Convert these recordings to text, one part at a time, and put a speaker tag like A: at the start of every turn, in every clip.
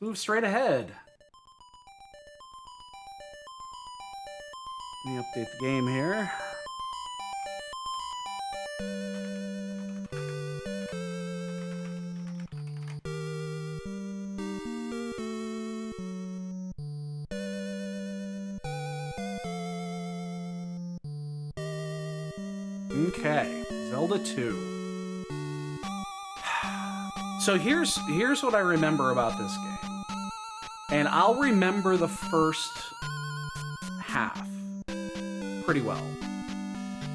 A: Let's move straight ahead. Let me update the game here. Okay, Zelda 2. So here's what I remember about this game. And I'll remember the first half pretty well.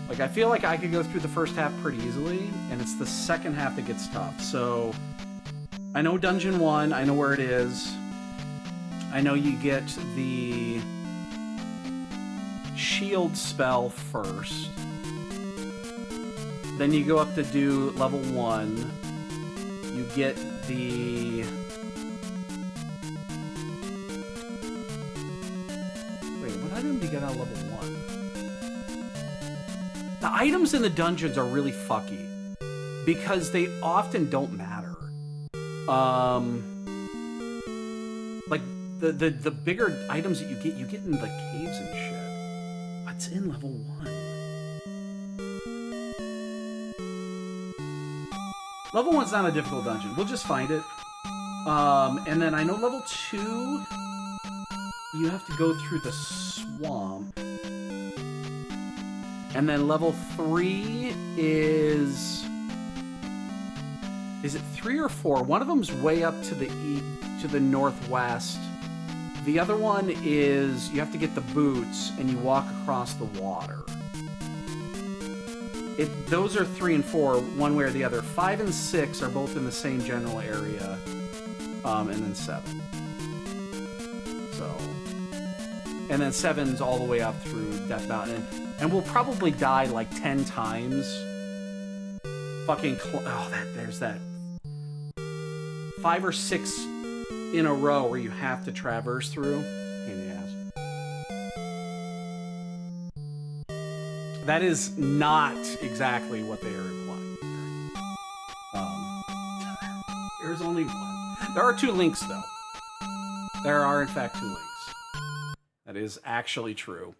A: Like, I feel like I could go through the first half pretty easily, and it's the second half that gets tough. So I know Dungeon 1, I know where it is. I know you get the shield spell first. Then you go up to do level 1. You get the... Wait, what item do you get out of level 1? The items in the dungeons are really fucky because they often don't matter. Like the bigger items that you get in the caves and shit. What's in level 1? Level 1's not a difficult dungeon. We'll just find it. And then I know level 2, you have to go through the swamp. And then level 3 is... Is it 3 or 4? One of them's way up to the northwest. The other one is you have to get the boots and you walk across the water. Those are 3 and 4, one way or the other. 5 and 6 are both in the same general area, and then 7. So, and then 7's all the way up through Death Mountain, and we'll probably die like 10 times. Fucking there's that 5 or 6 in a row where you have to traverse through. Pain in the ass. That is not exactly what they are implying here. There's only one. There are 2 links, though. There are, in fact, 2 links. That is actually true.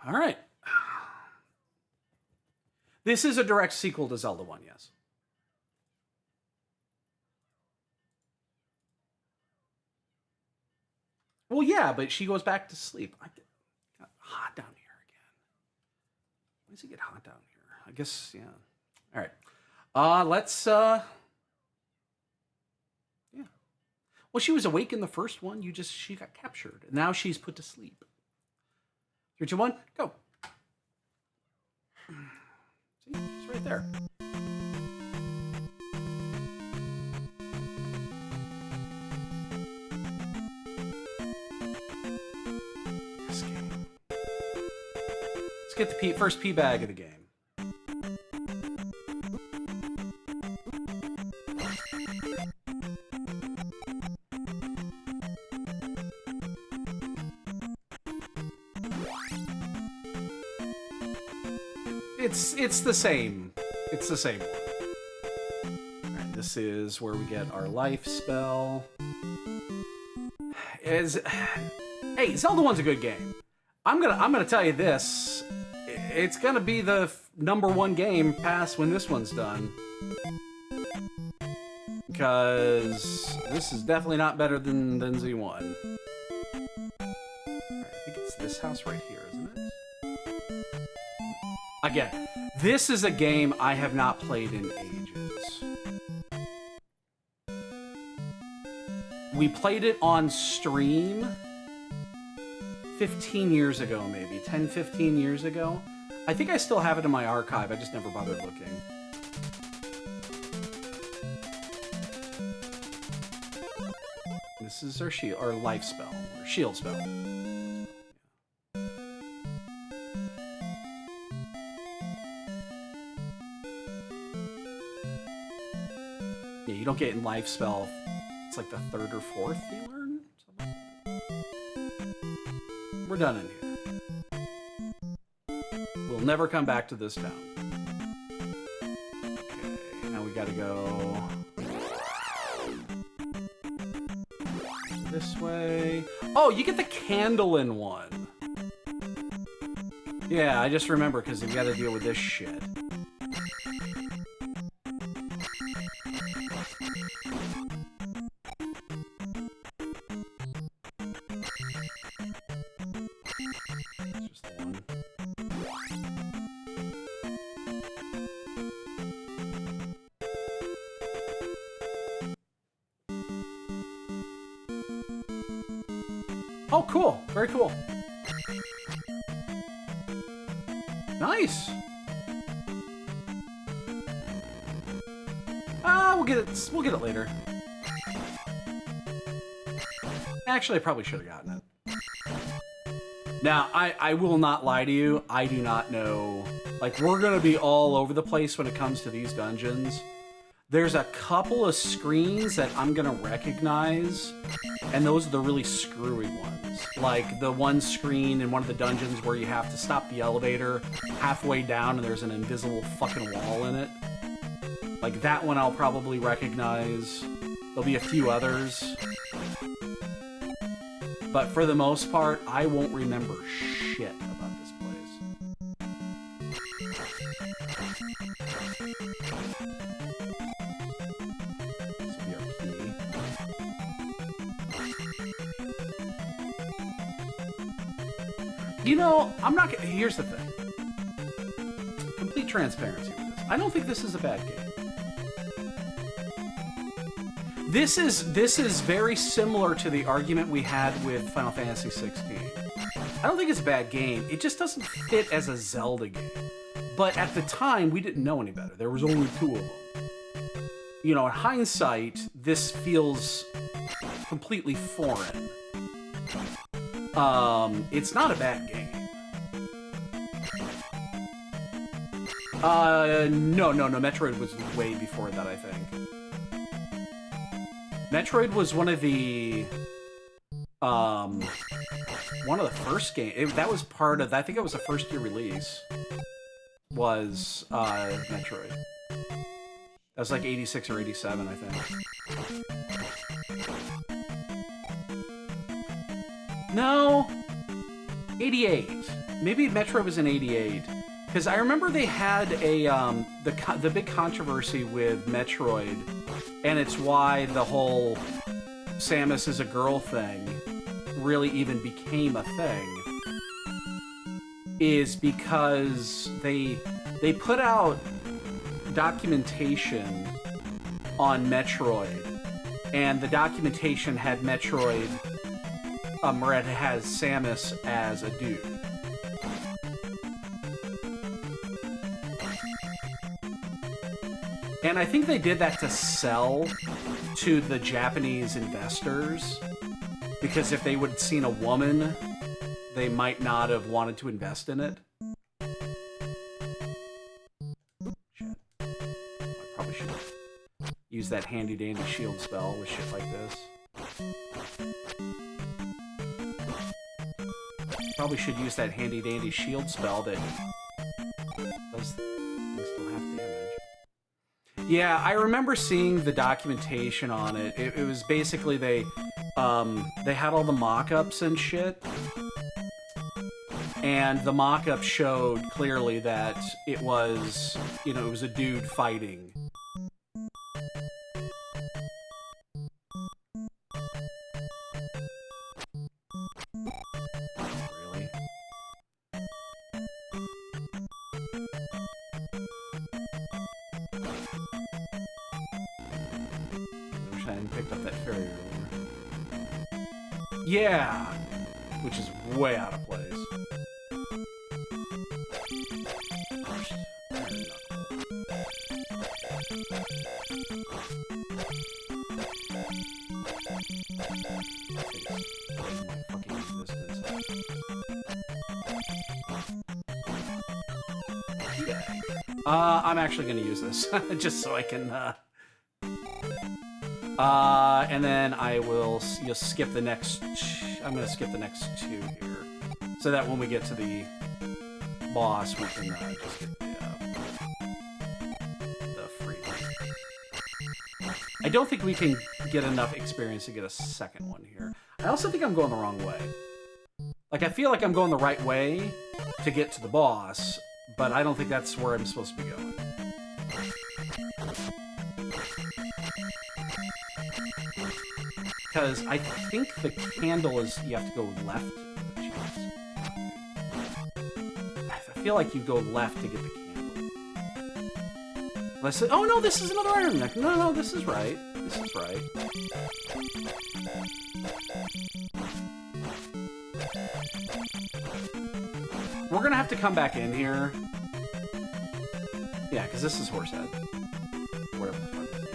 A: All right. This is a direct sequel to Zelda 1, yes. Well, yeah, but she goes back to sleep. I got hot down here again. Why does it get hot down here? I guess, yeah. All right. Let's, yeah. Well, she was awake in the first one. She got captured. And now she's put to sleep. 3, 2, 1, go. See, she's right there. Get the first pee bag of the game. It's the same. It's the same one. Alright, this is where we get our life spell. Hey, Zelda 1's a good game. I'm gonna tell you this. It's gonna be the #1 game past when this one's done. Because this is definitely not better than Z1. Right, I think it's this house right here, isn't it? Again, this is a game I have not played in ages. We played it on stream 15 years ago, maybe. 10, 15 years ago. I think I still have it in my archive. I just never bothered looking. This is our shield, our life spell, or shield spell. Yeah, you don't get in life spell. It's like the 3rd or 4th you learn. We're done in here. We'll never come back to this town. gotta go this way. Oh, you get the candle-in one. Yeah, I just remember because you gotta deal with this shit. Oh, cool. Very cool. Nice. We'll get it. We'll get it later. Actually, I probably should have gotten it. Now, I will not lie to you. I do not know. Like, we're gonna be all over the place when it comes to these dungeons. There's a couple of screens that I'm gonna recognize, and those are the really screwy ones. Like the one screen in one of the dungeons where you have to stop the elevator halfway down and there's an invisible fucking wall in it. Like that one I'll probably recognize. There'll be a few others. But for the most part, I won't remember shit about this place. This will be our key. You know, I'm not gonna... Here's the thing. Complete transparency with this. I don't think this is a bad game. This is very similar to the argument we had with Final Fantasy 16. I don't think it's a bad game. It just doesn't fit as a Zelda game. But at the time, we didn't know any better. There was only 2 of them. You know, in hindsight, this feels completely foreign. It's not a bad game. No, Metroid was way before that, I think. Metroid was one of the first games. That was part of, I think it was a first-year release, was, Metroid. That was like 86 or 87, I think. No, 88. Maybe Metroid was in 88. Because I remember they had a, the big controversy with Metroid, and it's why the whole Samus is a girl thing really even became a thing, is because they put out documentation on Metroid, and the documentation had Metroid, or it has Samus as a dude. And I think they did that to sell to the Japanese investors, because if they would have seen a woman, they might not have wanted to invest in it. Shit. I probably should use that handy-dandy shield spell with shit like this. Probably should use that handy-dandy shield spell that does things still have damage. Yeah, I remember seeing the documentation on it. It was basically they had all the mock-ups and shit, and the mock-up showed clearly that it was, you know, it was a dude fighting. Really? I wish I hadn't picked up that fairy earlier. Yeah! Which is way out of place. I'm actually going to use this, just so I can, and then I will, you'll skip the next, I'm going to skip the next 2 here, so that when we get to the boss, we can, just get the free one. I don't think we can get enough experience to get a second one here. I also think I'm going the wrong way. Like, I feel like I'm going the right way to get to the boss, but I don't think that's where I'm supposed to be going. Because I think the candle is, you have to go left. I feel like you go left to get the candle. I said, oh no, this is another iron neck. No, no, this is right. This is right. We're gonna have to come back in here. Yeah, because this is Horsehead. Whatever the fuck it is.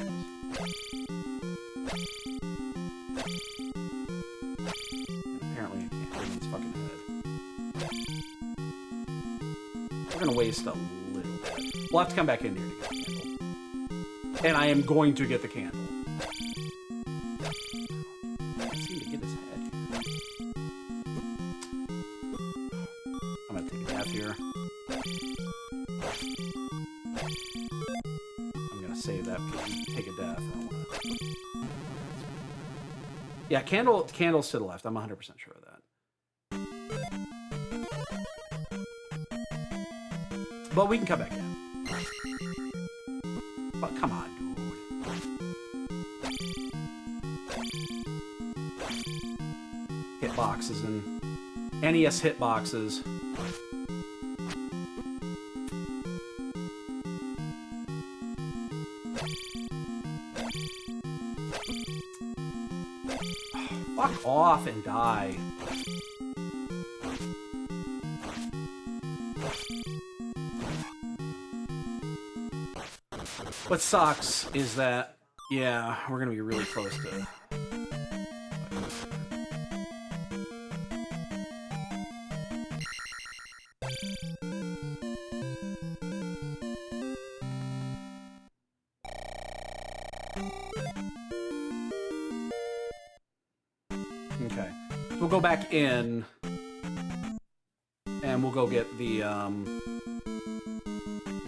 A: Apparently it can't hit its fucking head. We're gonna waste a little bit. We'll have to come back in here to get the candle. And I am going to get the candle. I seem to get his head here. I'm gonna take a death here. I'm gonna save that because you take a death. I don't wanna... Yeah, candles to the left. I'm 100% sure of that. But we can come back in. But come on, dude. Hitboxes and NES hitboxes. Fuck off and die. What sucks is that, yeah, we're gonna be really close to... Okay, so we'll go back in, and we'll go get the, we'll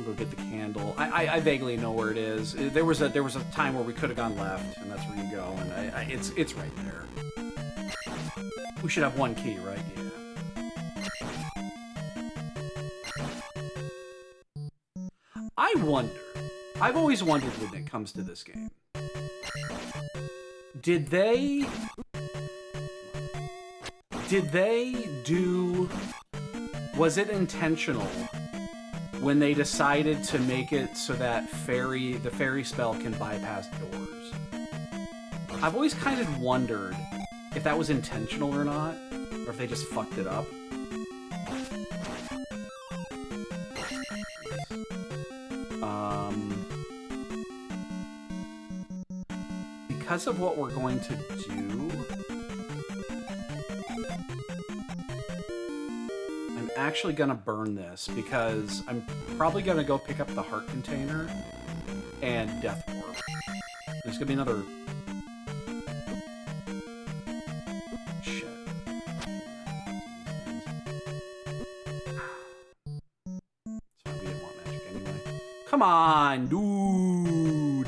A: go get the candle. I vaguely know where it is. There was a time where we could have gone left, and that's where you go, and it's right there. We should have one key, right? Yeah. I wonder. I've always wondered when it comes to this game. Did they do... Was it intentional when they decided to make it so that the fairy spell can bypass doors? I've always kind of wondered if that was intentional or not, or if they just fucked it up. Because of what we're going to do, I'm actually gonna burn this because I'm probably gonna go pick up the heart container and death warp. There's gonna be another... Shit. So we didn't want magic anyway. Come on, dude!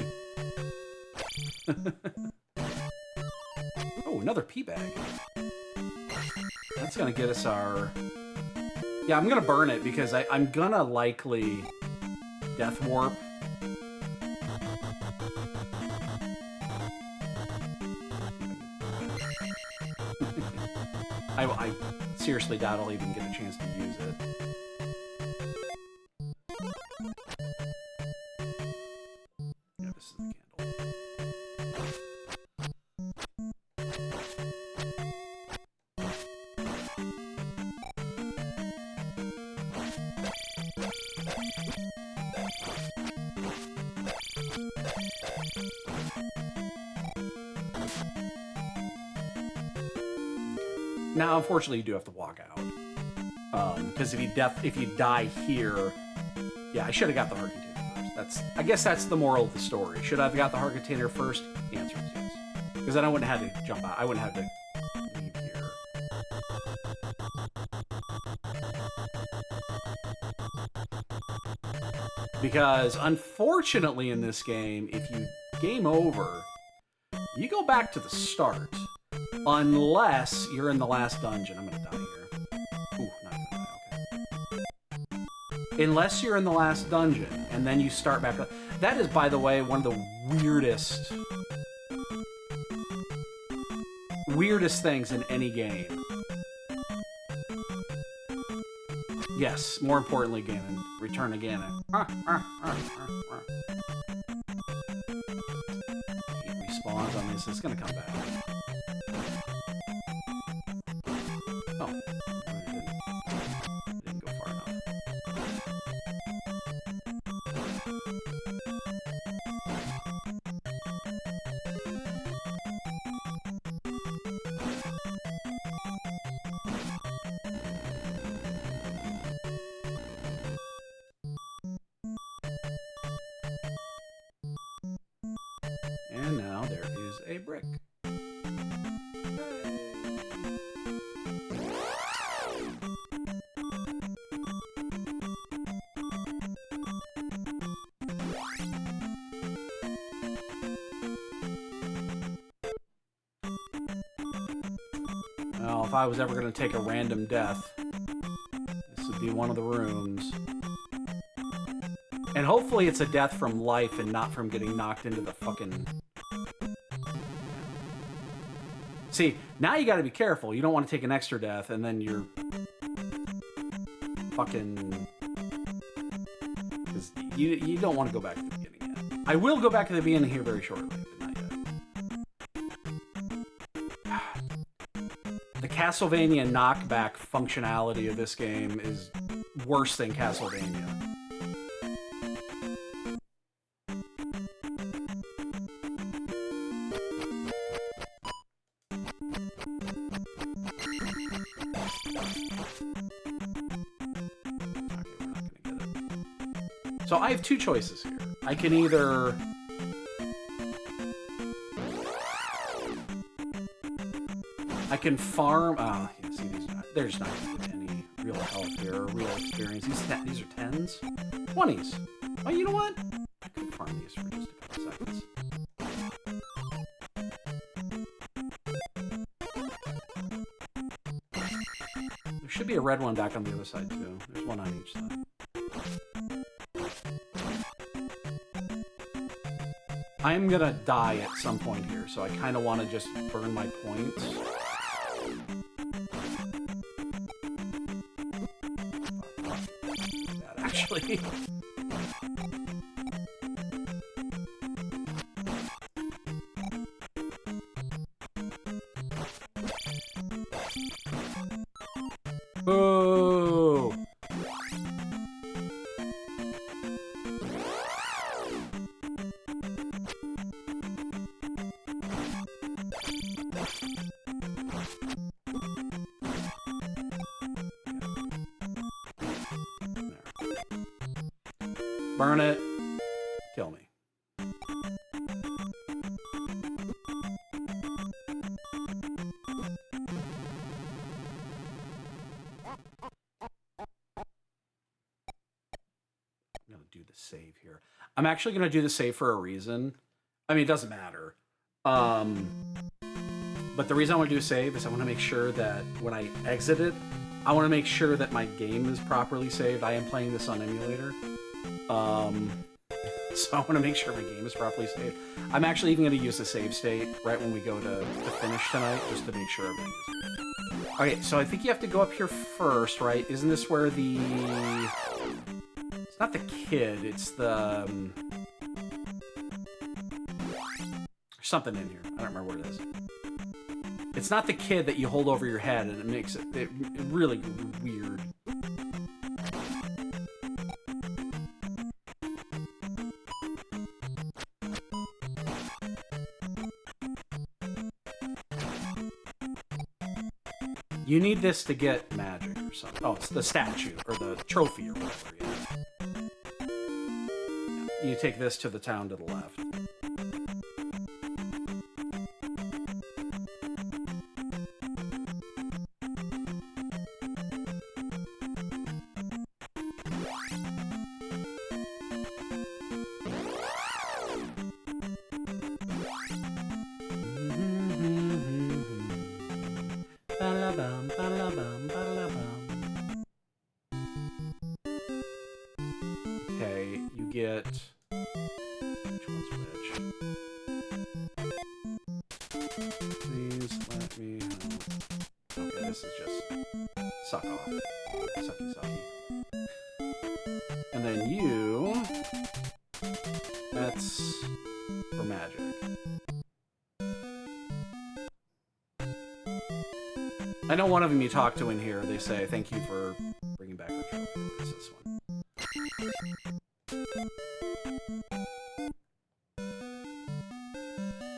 A: Oh, another pea bag. That's gonna get us our... Yeah, I'm gonna burn it because I'm gonna likely death warp. I seriously doubt I'll even get a chance to use it. Yeah, this is the candle. Now, unfortunately, you do have to walk out. Because if you die here... Yeah, I should have got the heart container first. I guess that's the moral of the story. Should I have got the heart container first? The answer is yes. Because then I wouldn't have had to jump out. I wouldn't have to leave here. Because, unfortunately, in this game, if you game over. You go back to the start. Unless you're in the last dungeon. I'm gonna die here. Ooh, not gonna die, okay. Unless you're in the last dungeon, and then you start back up. That is, by the way, one of the weirdest things in any game. Yes, more importantly, Ganon. Return to Ganon. He respawns on this. It's gonna come back. Oh, it didn't go far enough. And now there is a brick. Well, if I was ever going to take a random death, this would be one of the rooms. And hopefully it's a death from life and not from getting knocked into the fucking... See, now you gotta be careful. You don't want to take an extra death and then you're... fucking... Because you don't want to go back to the beginning yet. I will go back to the beginning here very shortly, but not yet. The Castlevania knockback functionality of this game is worse than Castlevania. So I have two choices here. I can either... I can farm... Oh, yeah, see, there's not going to get any real health here, or real experience. These are 10s? 20s. Oh, you know what? I could farm these for just a couple seconds. There should be a red one back on the other side, too. There's one on each side. I'm gonna die at some point here, so I kind of want to just burn my points. That actually. Boo! Burn it. Kill me. I'm going to do the save here. I'm actually going to do the save for a reason. I mean, it doesn't matter. But the reason I want to do a save is I want to make sure that when I exit it, I want to make sure that my game is properly saved. I am playing this on emulator. So I want to make sure my game is properly saved. I'm actually even going to use the save state right when we go to finish tonight, just to make sure everything is good. Okay, so I think you have to go up here first, right? Isn't this where the... It's not the kid, it's the... There's something in here. I don't remember what it is. It's not the kid that you hold over your head, and it makes it really weird. You need this to get magic or something. Oh, it's the statue, or the trophy, or whatever, yeah. You take this to the town to the left. Okay, you get... Which one's which? Please let me help. Okay, this is just... Suck off. Sucky sucky. And then you... That's... for magic. I know one of them you talk to in here, they say, thank you for bringing back our trophy. What is this one?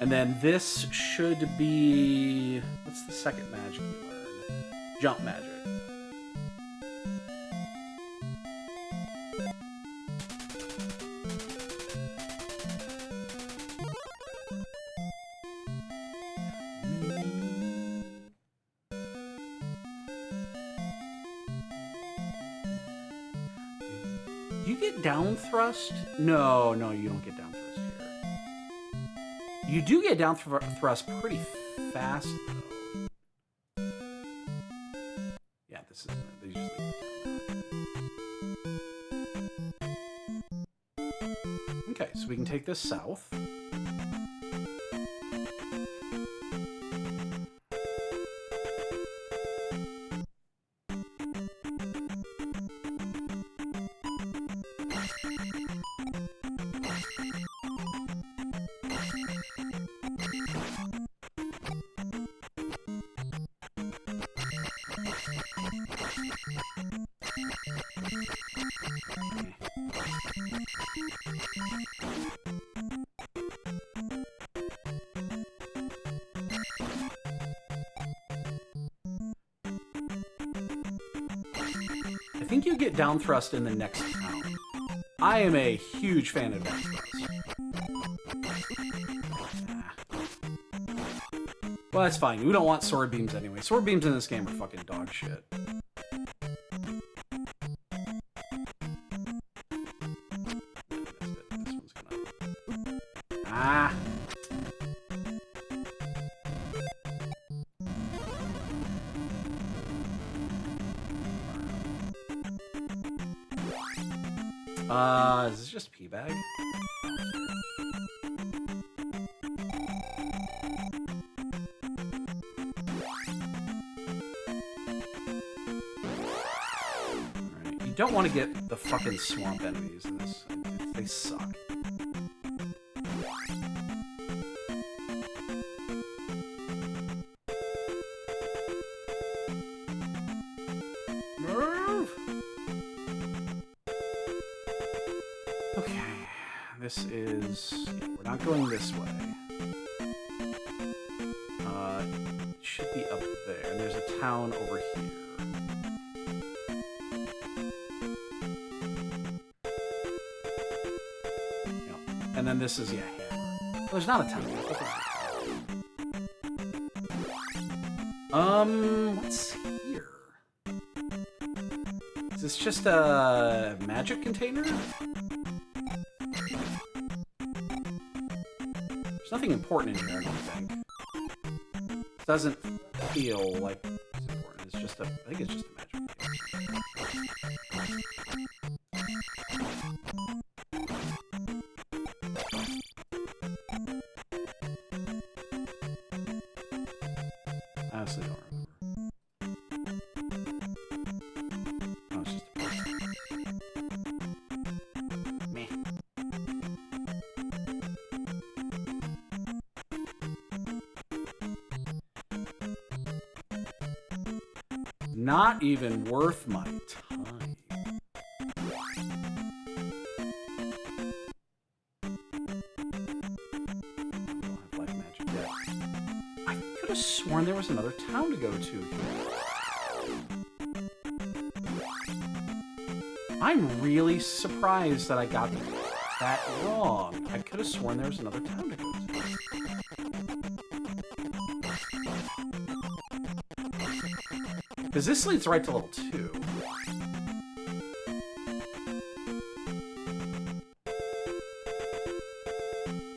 A: And then this should be... What's the second magic you learn? Jump magic. You get down thrust? No, you don't get down thrust here. You do get down thrust pretty fast, though. Yeah, this is... They just leave it down now. Okay, so we can take this south. I think you get down thrust in the next town. I am a huge fan of down thrust. Well, that's fine. We don't want sword beams anyway. Sword beams in this game are fucking dog shit. This one's gonna... Ah! Is this just P-bag? Alright, you don't want to get the fucking swamp enemies in this. They suck. This is... Yeah, we're not going this way. It should be up there. And there's a town over here. Yep. And then this is, yeah, Hammer. Well, there's not a town. What's here? Is this just a magic container? Nothing important in here, I don't think. It doesn't feel like it's important. It's just a... I think it's just a magic I honestly don't remember. Oh, it's just a... Meh. Not even worth my time. I don't have black magic yet. I could have sworn there was another town to go to here. I'm really surprised that I got that wrong. I could have sworn there was another town to go to. Because this leads right to level 2.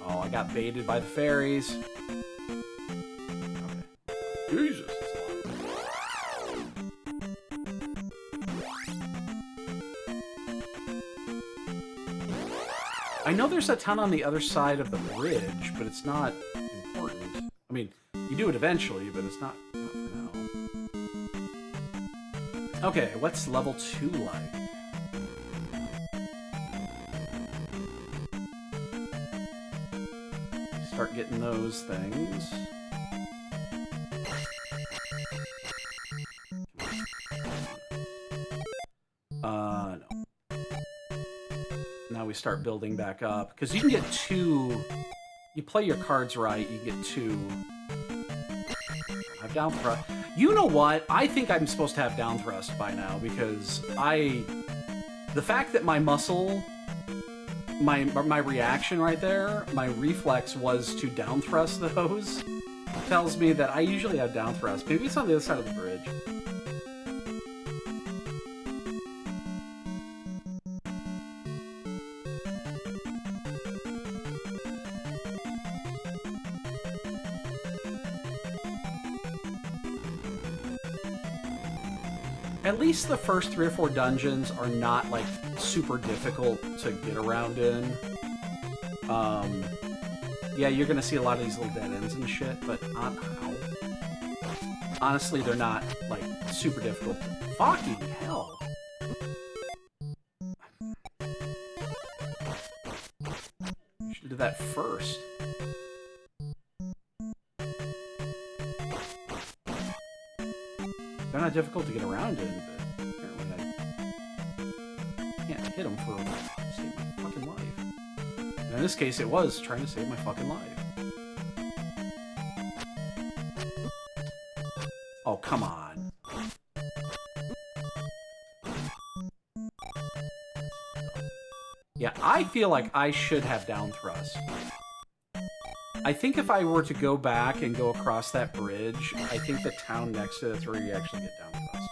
A: Oh, I got baited by the fairies. Okay. Jesus, that's a lot. I know there's a town on the other side of the bridge, but it's not important. I mean, you do it eventually, but it's not for now. Okay, what's level 2 like? Start getting those things. No. Now we start building back up. Because you can get 2... You play your cards right, you get 2... I've down thrust. You know what? I think I'm supposed to have down thrust by now, because the fact that my muscle... My reaction right there, my reflex was to down thrust those, tells me that I usually have down thrust. Maybe it's on the other side of the bridge. At least the first 3 or 4 dungeons are not, like, super difficult to get around in. Yeah, you're gonna see a lot of these little dead ends and shit, but honestly, they're not, like, super difficult. Fucking hell! You should do that first. They're not difficult to get around in, but apparently I can't hit them for save my fucking life. And in this case, it was trying to save my fucking life. Oh, come on. Yeah, I feel like I should have down thrust. I think if I were to go back and go across that bridge, I think the town next to it's where you actually get down thrust.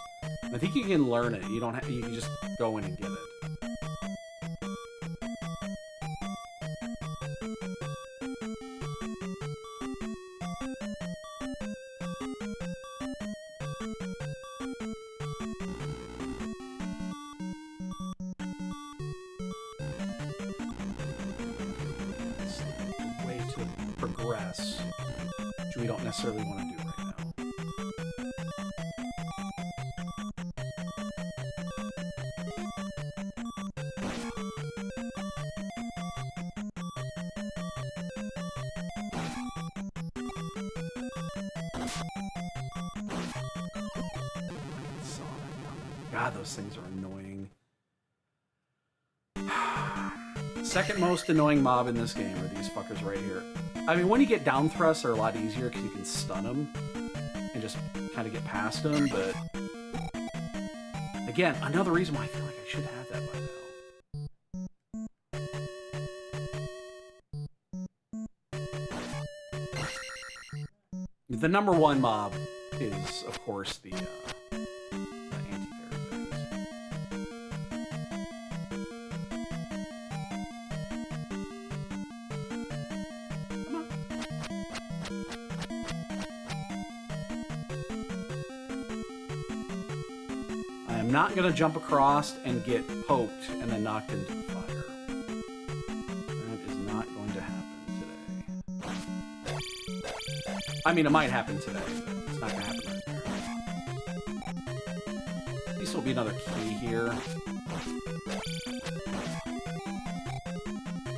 A: I think you can learn it. You don't have. You can just go in and get it. Progress, which we don't necessarily want to do right now. God, those things are annoying. Second most annoying mob in this game are these fuckers right here. I mean, when you get down thrusts, they're a lot easier because you can stun them and just kind of get past them, but again, another reason why I feel like I should have that by now. The number 1 mob is, of course, the anti-fairy things. I'm not going to jump across and get poked and then knocked into the fire. That is not going to happen today. I mean, it might happen today, but it's not going to happen right there. At least there'll be another key here.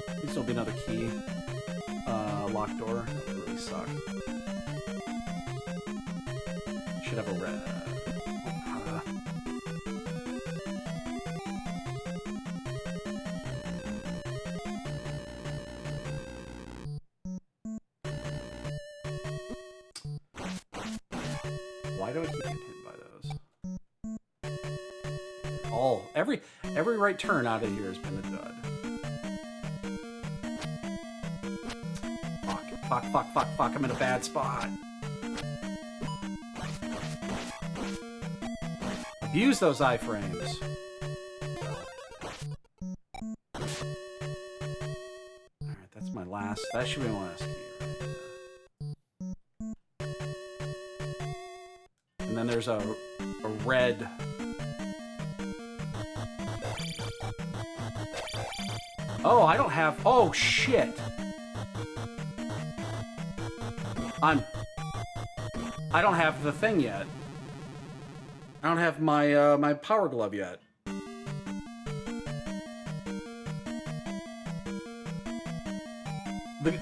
A: At least there'll be another key. Locked door. That would really suck. Should have a red... Why do I keep getting hit by those? Every right turn out of here has been a dud. Fuck, I'm in a bad spot. Abuse those iframes. Alright, that's my last. That should be my last key, right? And then there's a red... Oh, I don't have... Oh, shit. I don't have the thing yet. I don't have my, my power glove yet.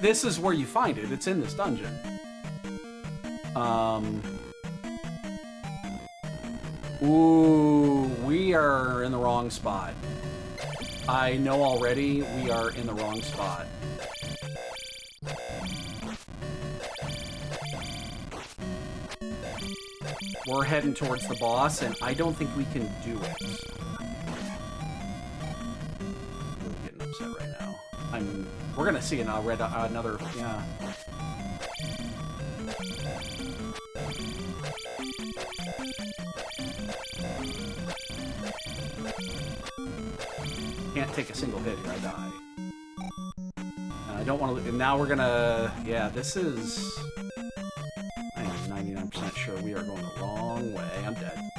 A: This is where you find it. It's in this dungeon. Ooh, we are in the wrong spot. I know already we are in the wrong spot. We're heading towards the boss, and I don't think we can do it. I'm getting upset right now. We're gonna see another, yeah. Can't take a single hit here, I die. And I don't want to... Now we're gonna... Yeah, this is... I am 99% sure we are going the wrong way. I'm dead.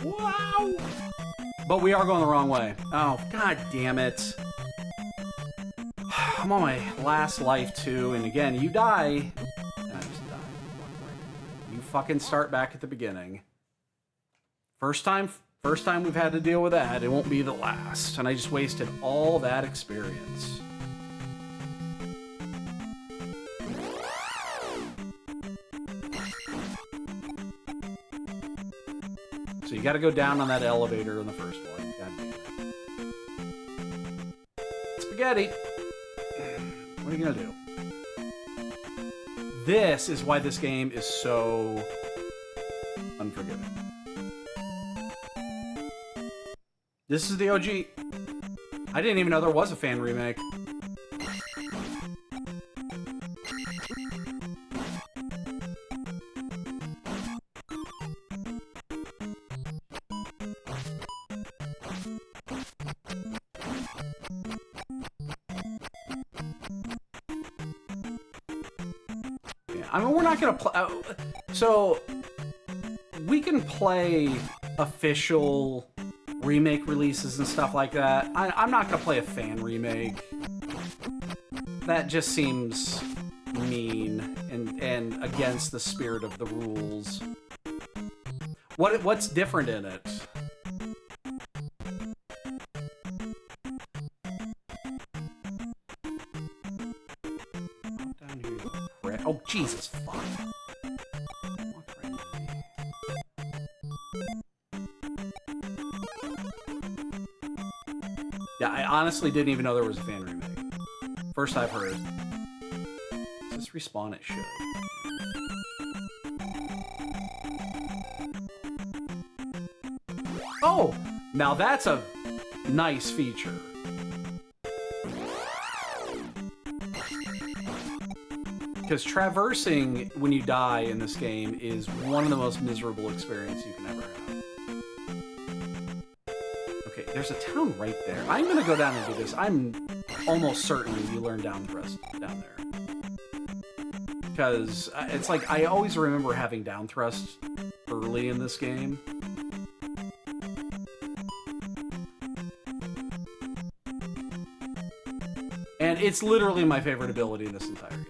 A: Wow! But we are going the wrong way. Oh, god damn it. I'm on my last life, too, and again, you die... I just died. You fucking start back at the beginning. First time we've had to deal with that, it won't be the last. And I just wasted all that experience. So you gotta go down on that elevator in the first one. God damn it. Spaghetti! What are you gonna do? This is why this game is so unforgiving. This is the OG. I didn't even know there was a fan remake. Yeah, I mean, we're not gonna play... so, we can play official... remake releases and stuff like that. I'm not gonna play a fan remake. That just seems mean and against the spirit of the rules. What's different in it? Down here. Oh Jesus fuck. Yeah, I honestly didn't even know there was a fan remake. First I've heard. Does this respawn? It should. Oh! Now that's a nice feature. Because traversing when you die in this game is one of the most miserable experiences you can ever have. There's a town right there. I'm gonna go down and do this. I'm almost certain you learn down thrust down there. Because it's like, I always remember having down thrust early in this game. And it's literally my favorite ability in this entire game.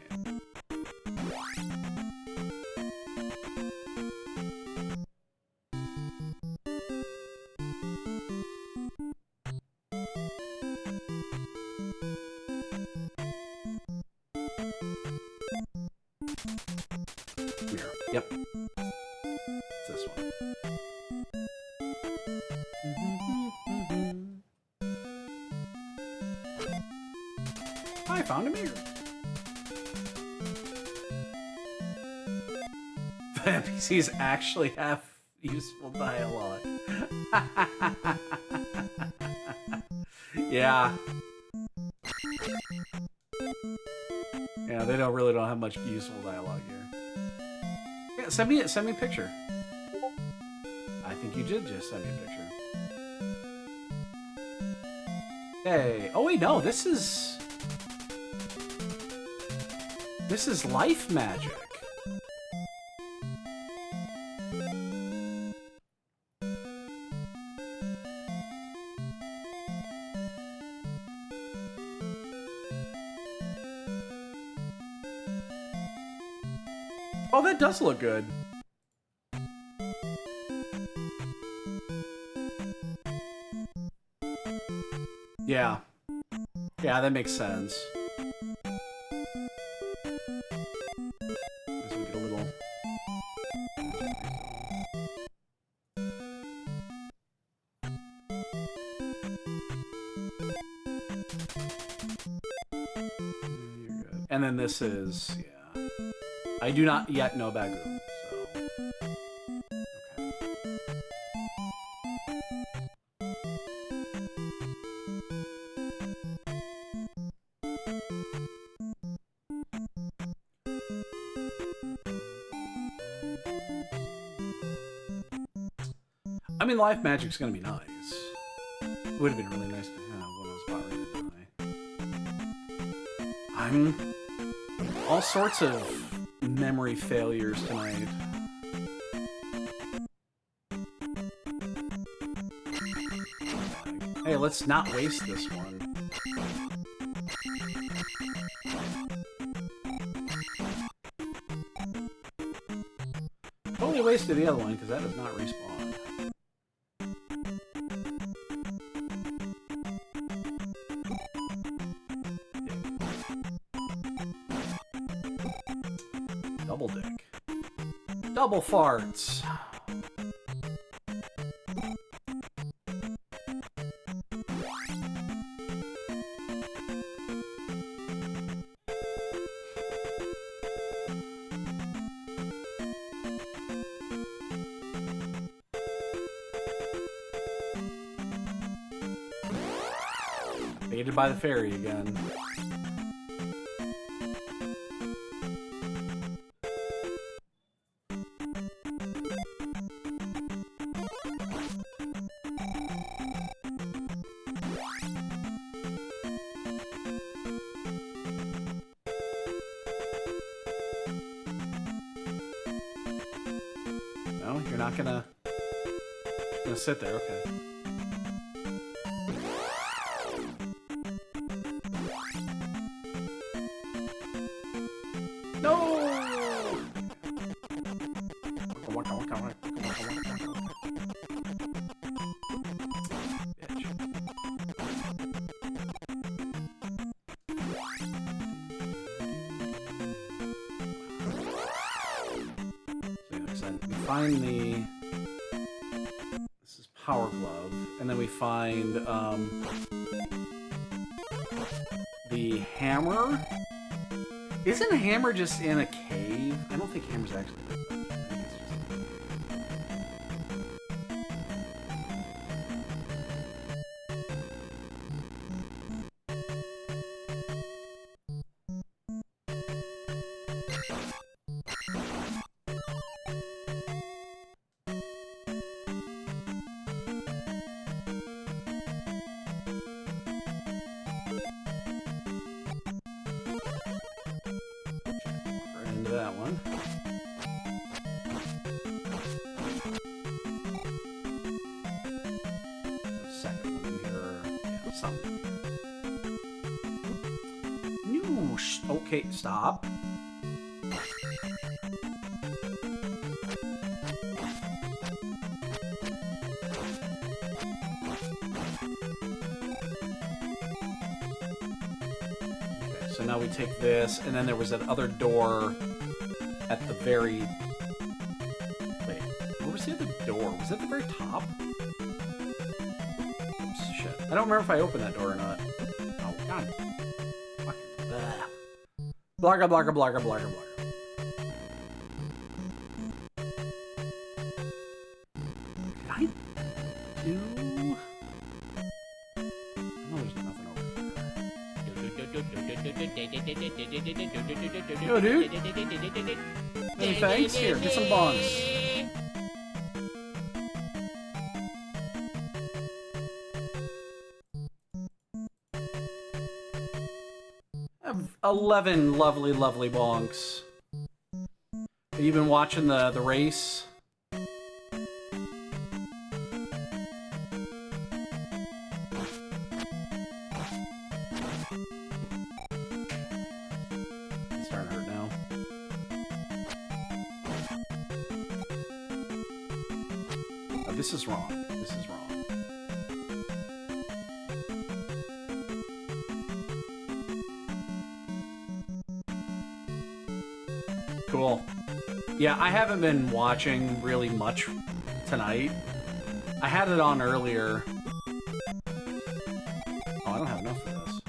A: Yep. It's this one. I found a mirror. The NPCs actually have useful dialogue. Yeah. Yeah, they really don't have much useful dialogue here. Yeah, send me a picture. I think you did just send me a picture. Hey, oh wait, no, this is life magic. Oh, that does look good. Yeah. Yeah, that makes sense. As we get a little... You're good. And then this is... Yeah. I do not yet know Bagu, so... I mean, Life Magic's gonna be nice. It would have been really nice to have when I was about ready to die. I'm... all sorts of memory failures tonight. Hey, let's not waste this one. Totally wasted the other one because that does not respawn. Double dick. Double farts. Baited by the fairy again. No, you're not gonna sit there, okay. Find the... This is Power Glove. And then we find, the hammer? Isn't a hammer just in a cave? I don't think hammer's actually in a cave. I think it's just in a cave. That one. Second one in here. Yeah, something. No, okay, stop. Okay, so now we take this, and then there was that other door at the very... Wait, where was the other door? Was it at the very top? Oops, shit. I don't remember if I opened that door or not. Oh, God. Fucking... Blogger, blogger, blogger, blogger, blogger. Did I do... Oh, there's nothing over here. Yo, dude. Hey, thanks. Here, get some bongs. I have 11 lovely, lovely bongs. Have you been watching the race? It's starting to hurt now. This is wrong. This is wrong. Cool. Yeah, I haven't been watching really much tonight. I had it on earlier. Oh, I don't have enough for this.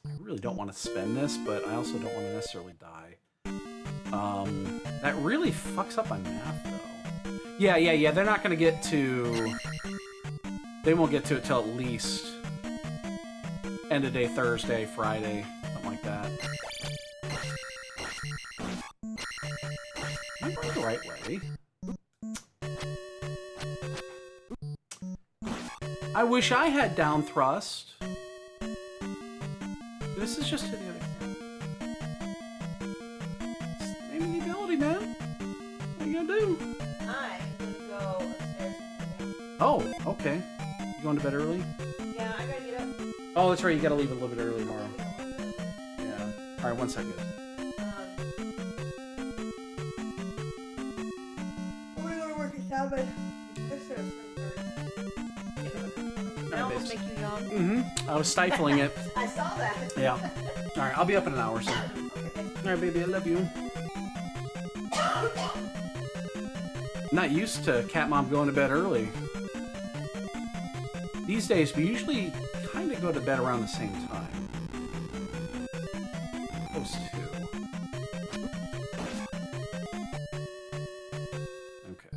A: I really don't want to spend this, but I also don't want to necessarily die. That really fucks up my math, though. Yeah. They're not going to get to... They won't get to it till at least end of day Thursday, Friday, something like that. Am I going the right way? I wish I had down thrust. This is just to the other. Name of the ability, man. What are you gonna do?
B: I'm gonna go upstairs.
A: Oh, okay. You going to bed early?
B: Yeah, I gotta get up.
A: Oh, that's right. You gotta leave a little bit early tomorrow. Yeah. All right, one second.
B: I'm gonna go to work at 7. I almost make you yawn.
A: Mm-hmm. I was stifling it.
B: I saw that.
A: Yeah. All right, I'll be up in an hour, so. All right, baby, I love you. Not used to Cat Mom going to bed early. These days, we usually kind of go to bed around the same time. Those two. Okay.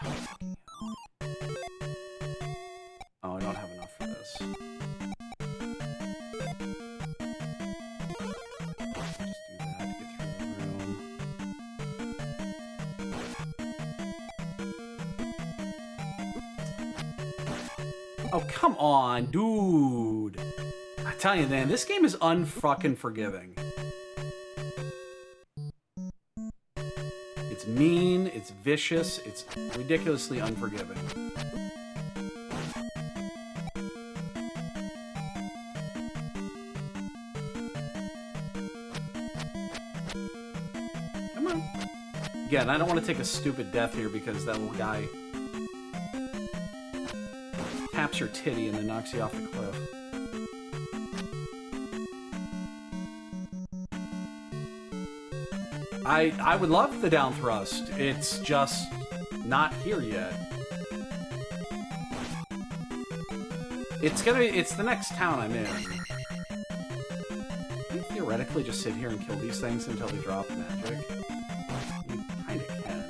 A: Oh, fucking hell. Oh, I don't have enough for this. Oh, come on, dude. I tell you, man, this game is unfucking forgiving. It's mean, it's vicious, it's ridiculously unforgiving. Come on. Again, I don't want to take a stupid death here because that little guy taps your titty and then knocks you off the cliff. I would love the down thrust. It's just not here yet. It's the next town I'm in. Can you theoretically just sit here and kill these things until they drop magic? You kinda can.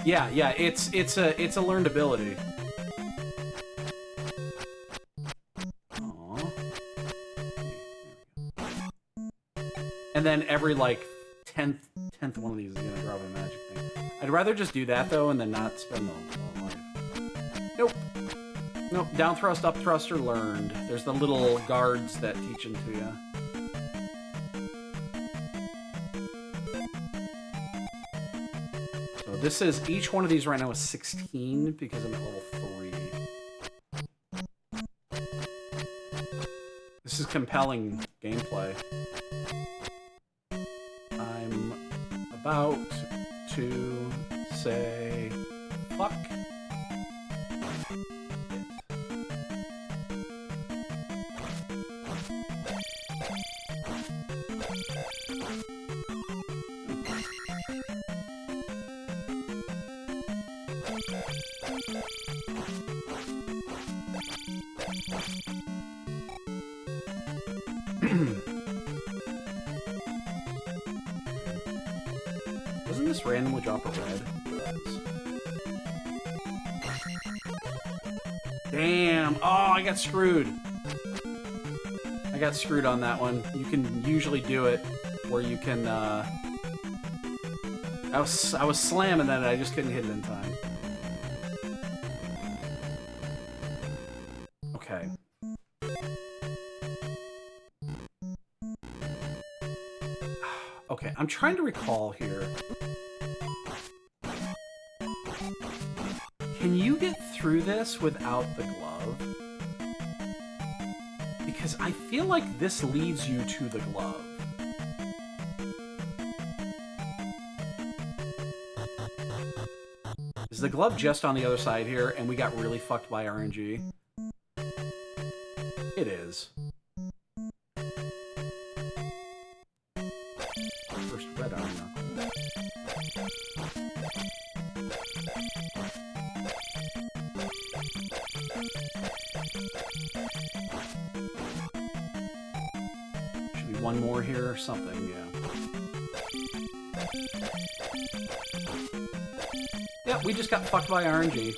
A: Yeah, it's a learned ability. Aww. And then every like 10th one of these is gonna drop a magic thing. I'd rather just do that though and then not spend the whole life. Nope, down thrust, up thrust are learned. There's the little guards that teach them to you. This is, each one of these right now is 16 because I'm at level 3. This is compelling gameplay. I'm about to say fuck it. Doesn't this randomly drop a red? Damn! Oh, I got screwed. I got screwed on that one. You can usually do it where you can, I was slamming that and I just couldn't hit it in time. Okay. I'm trying to recall here. Can you get through this without the glove? Because I feel like this leads you to the glove. Is the glove just on the other side here, and we got really fucked by RNG? It is. First red armor. Should be one more here or something, yeah. Yeah, we just got fucked by RNG.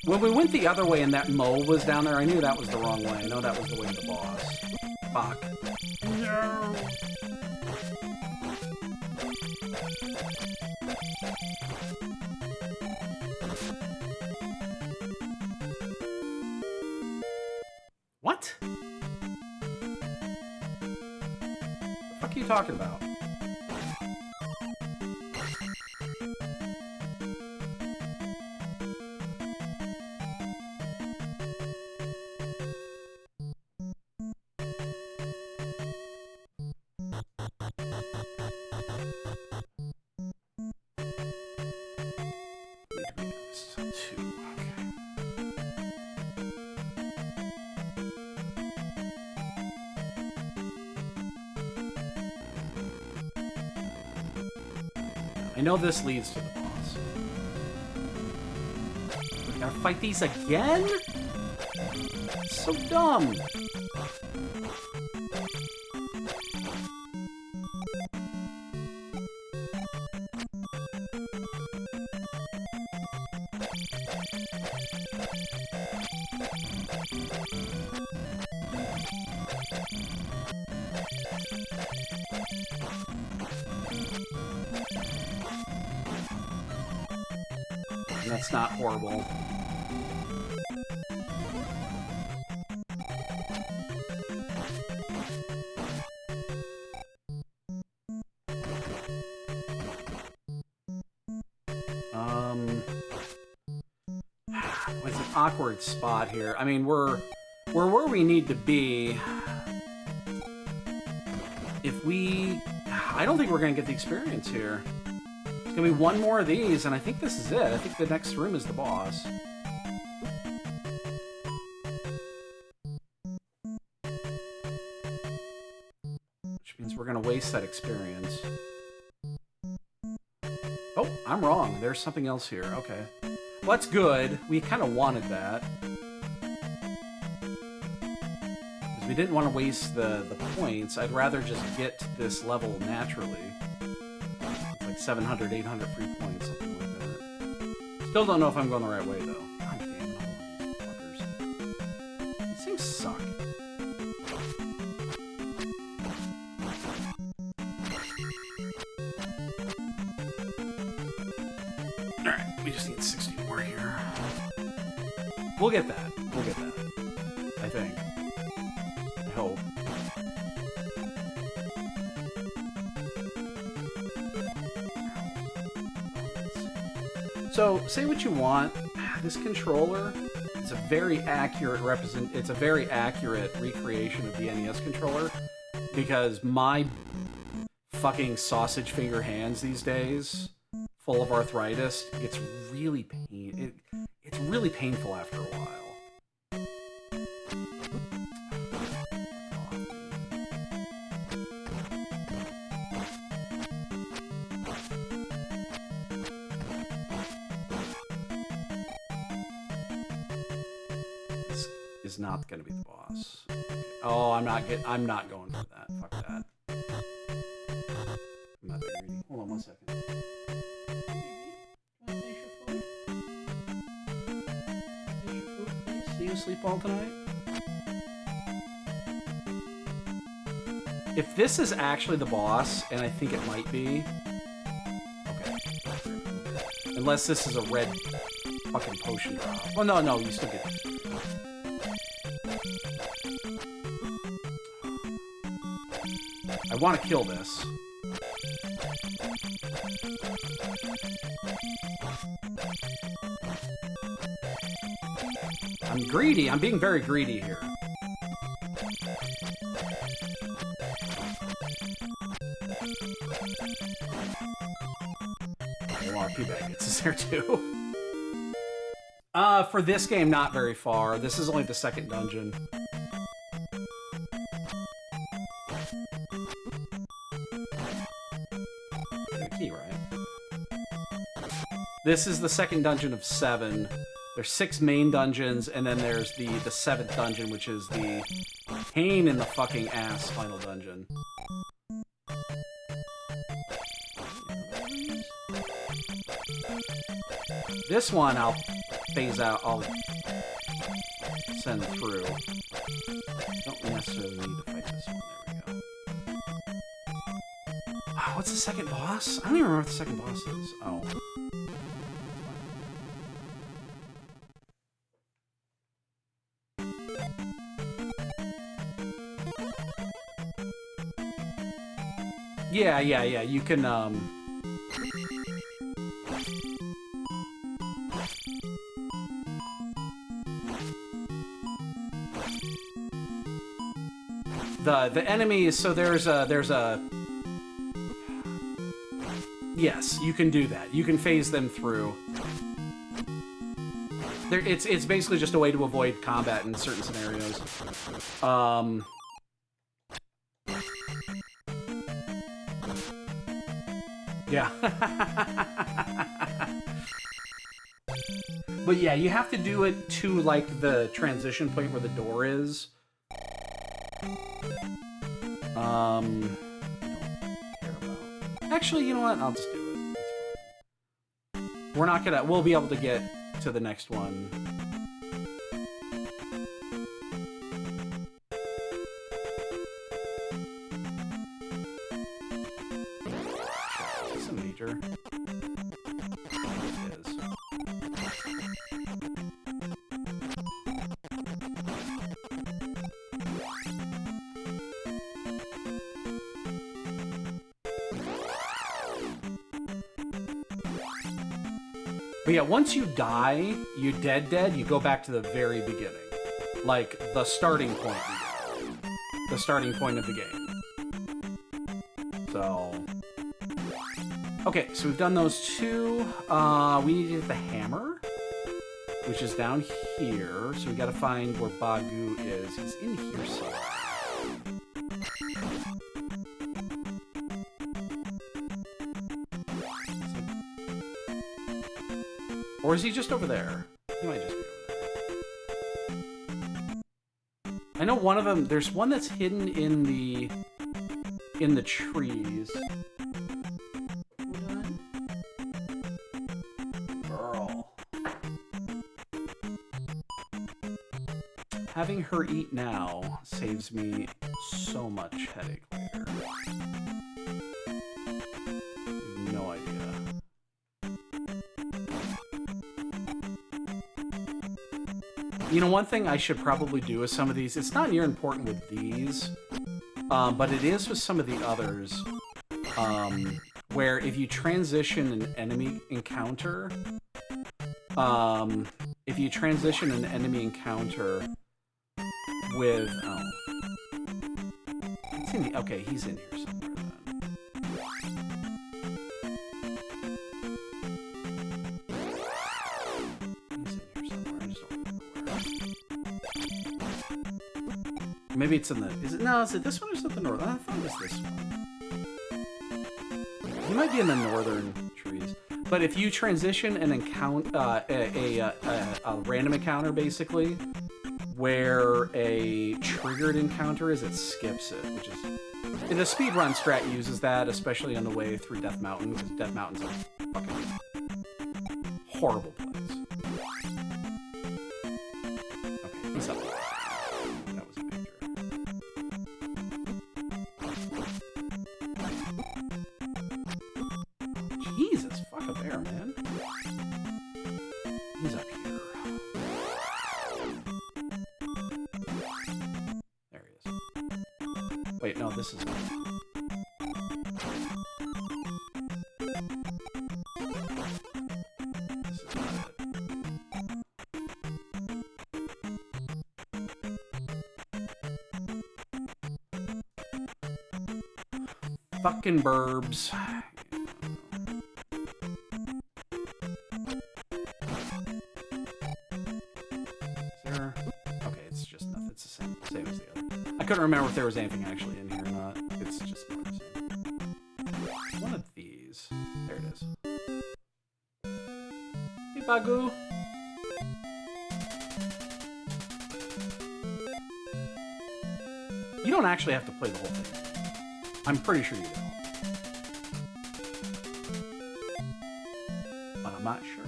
A: When we went the other way and that mole was down there, I knew that was the wrong way. I know that was the way to the boss. Fuck. No. What? What the fuck are you talking about? I know this leads to the boss. We gotta fight these again? So dumb. That's not horrible. It's an awkward spot here. I mean, we're where we need to be. If we... I don't think we're going to get the experience here. It's going to be one more of these, and I think this is it. I think the next room is the boss. Which means we're going to waste that experience. Oh, I'm wrong. There's something else here. Okay. Well, that's good. We kind of wanted that. Because we didn't want to waste the points. I'd rather just get to this level naturally. It's like 700, 800 free points, something like that. Still don't know if I'm going the right way, though. God damn it, all these fuckers. These things suck. Alright, we just need 60 more here. We'll get that. We'll get that. I think. I hope. So, say what you want. This controller is a very accurate it's a very accurate recreation of the NES controller, because my fucking sausage finger hands these days, full of arthritis, gets really it's really painful after a while. This is not going to be the boss. Oh, I'm not going for that. Fuck that. I'm not that greedy. Hold on one second. Sleep all tonight? If this is actually the boss, and I think it might be, okay. Unless this is a red fucking potion drop. Well, no, you still get it. want to kill this. I'm greedy. I'm being very greedy here. P-Baggets is there too. For this game, not very far. This is only the second dungeon. Key, right? This is the second dungeon of 7. There's 6 main dungeons, and then there's the 7th dungeon, which is the pain in the fucking ass final dungeon. This one I'll phase out, I'll send through. Don't necessarily need to fight this one. There we go. What's the second boss? I don't even remember what the second boss is. Oh. Yeah, you can, the enemies, so there's a yes, you can do that. You can phase them through. It's basically just a way to avoid combat in certain scenarios. Yeah. But yeah, you have to do it to, like, the transition point where the door is. I don't care about... Actually, you know what? I'll just do it. It's fine. We're not gonna... We'll be able to get to the next one. It's a major. It is. But yeah, once you die, you dead, you go back to the very beginning. Like, the starting point. The starting point of the game. So... Okay, so we've done those 2. We need to get the hammer, which is down here. So we gotta find where Bagu is. He's in here somewhere. Or is he just over there? He might just be over there. I know one of them, there's one that's hidden in the trees. Girl. Having her eat now saves me so much headache later. No idea. You know, one thing I should probably do with some of these, it's not near important with these, but it is with some of the others, where if you transition an enemy encounter, with, okay, he's in here somewhere then. Maybe it's in the... Is it this one or is it the north? I thought it was this one. He might be in the northern trees. But if you transition an encounter, a random encounter, basically, where a triggered encounter is, it skips it, which is... The speedrun strat uses that, especially on the way through Death Mountain, because Death Mountain's a fucking horrible place. Okay, he's up there. Jesus, fuck up there, man. He's up here. There he is. Wait, no, this is... Fucking burbs. I couldn't remember if there was anything actually in here or not. It's just more the same. One of these. There it is. Hey, Bagu. You don't actually have to play the whole thing. I'm pretty sure you don't. But I'm not sure.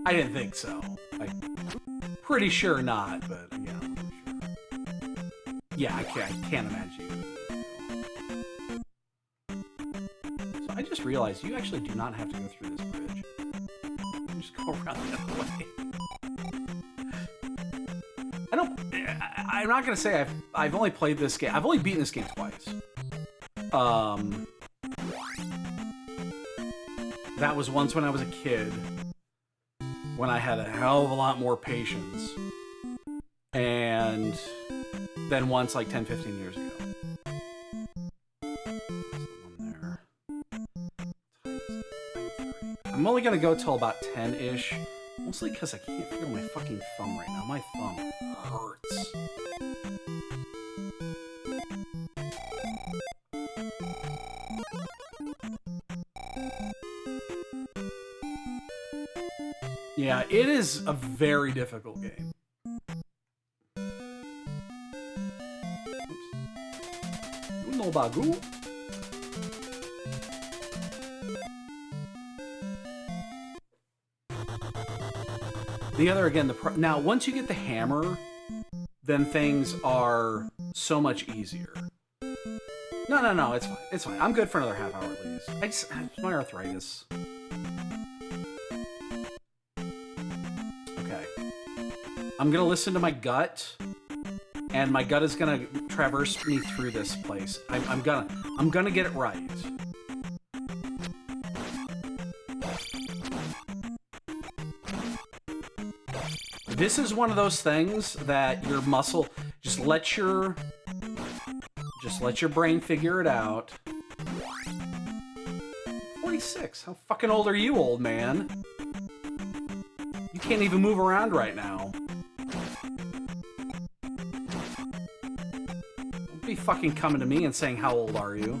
A: I didn't think so. I'm pretty sure not, but yeah, I'm pretty sure. Yeah, I can't imagine you. So I just realized you actually do not have to go through this bridge. You just go around the other way. I'm not gonna say I've only played this game. I've only beaten this game twice. That was once when I was a kid, when I had a hell of a lot more patience, and then once like 10, 15 years ago. I'm only gonna go till about 10-ish, mostly because I can't feel my fucking thumb right now. My thumb hurts. Yeah, it is a very difficult game. Oops. No bagu. The other, again, now once you get the hammer, then things are so much easier. No, it's fine. It's fine. I'm good for another half hour at least. It's my arthritis. Okay. I'm gonna listen to my gut, and my gut is gonna traverse me through this place. I'm gonna get it right. This is one of those things that your muscle just let your brain figure it out. 46. How fucking old are you, old man? You can't even move around right now. Don't be fucking coming to me and saying, how old are you?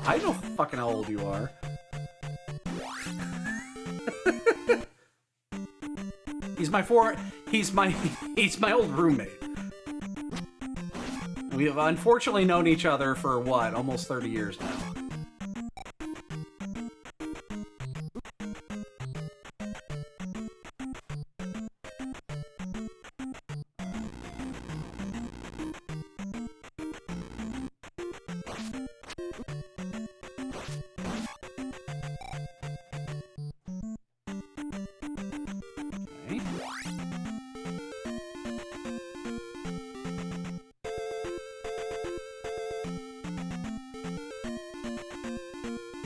A: I know fucking how old you are. He's my old roommate. We have unfortunately known each other for what, almost 30 years now.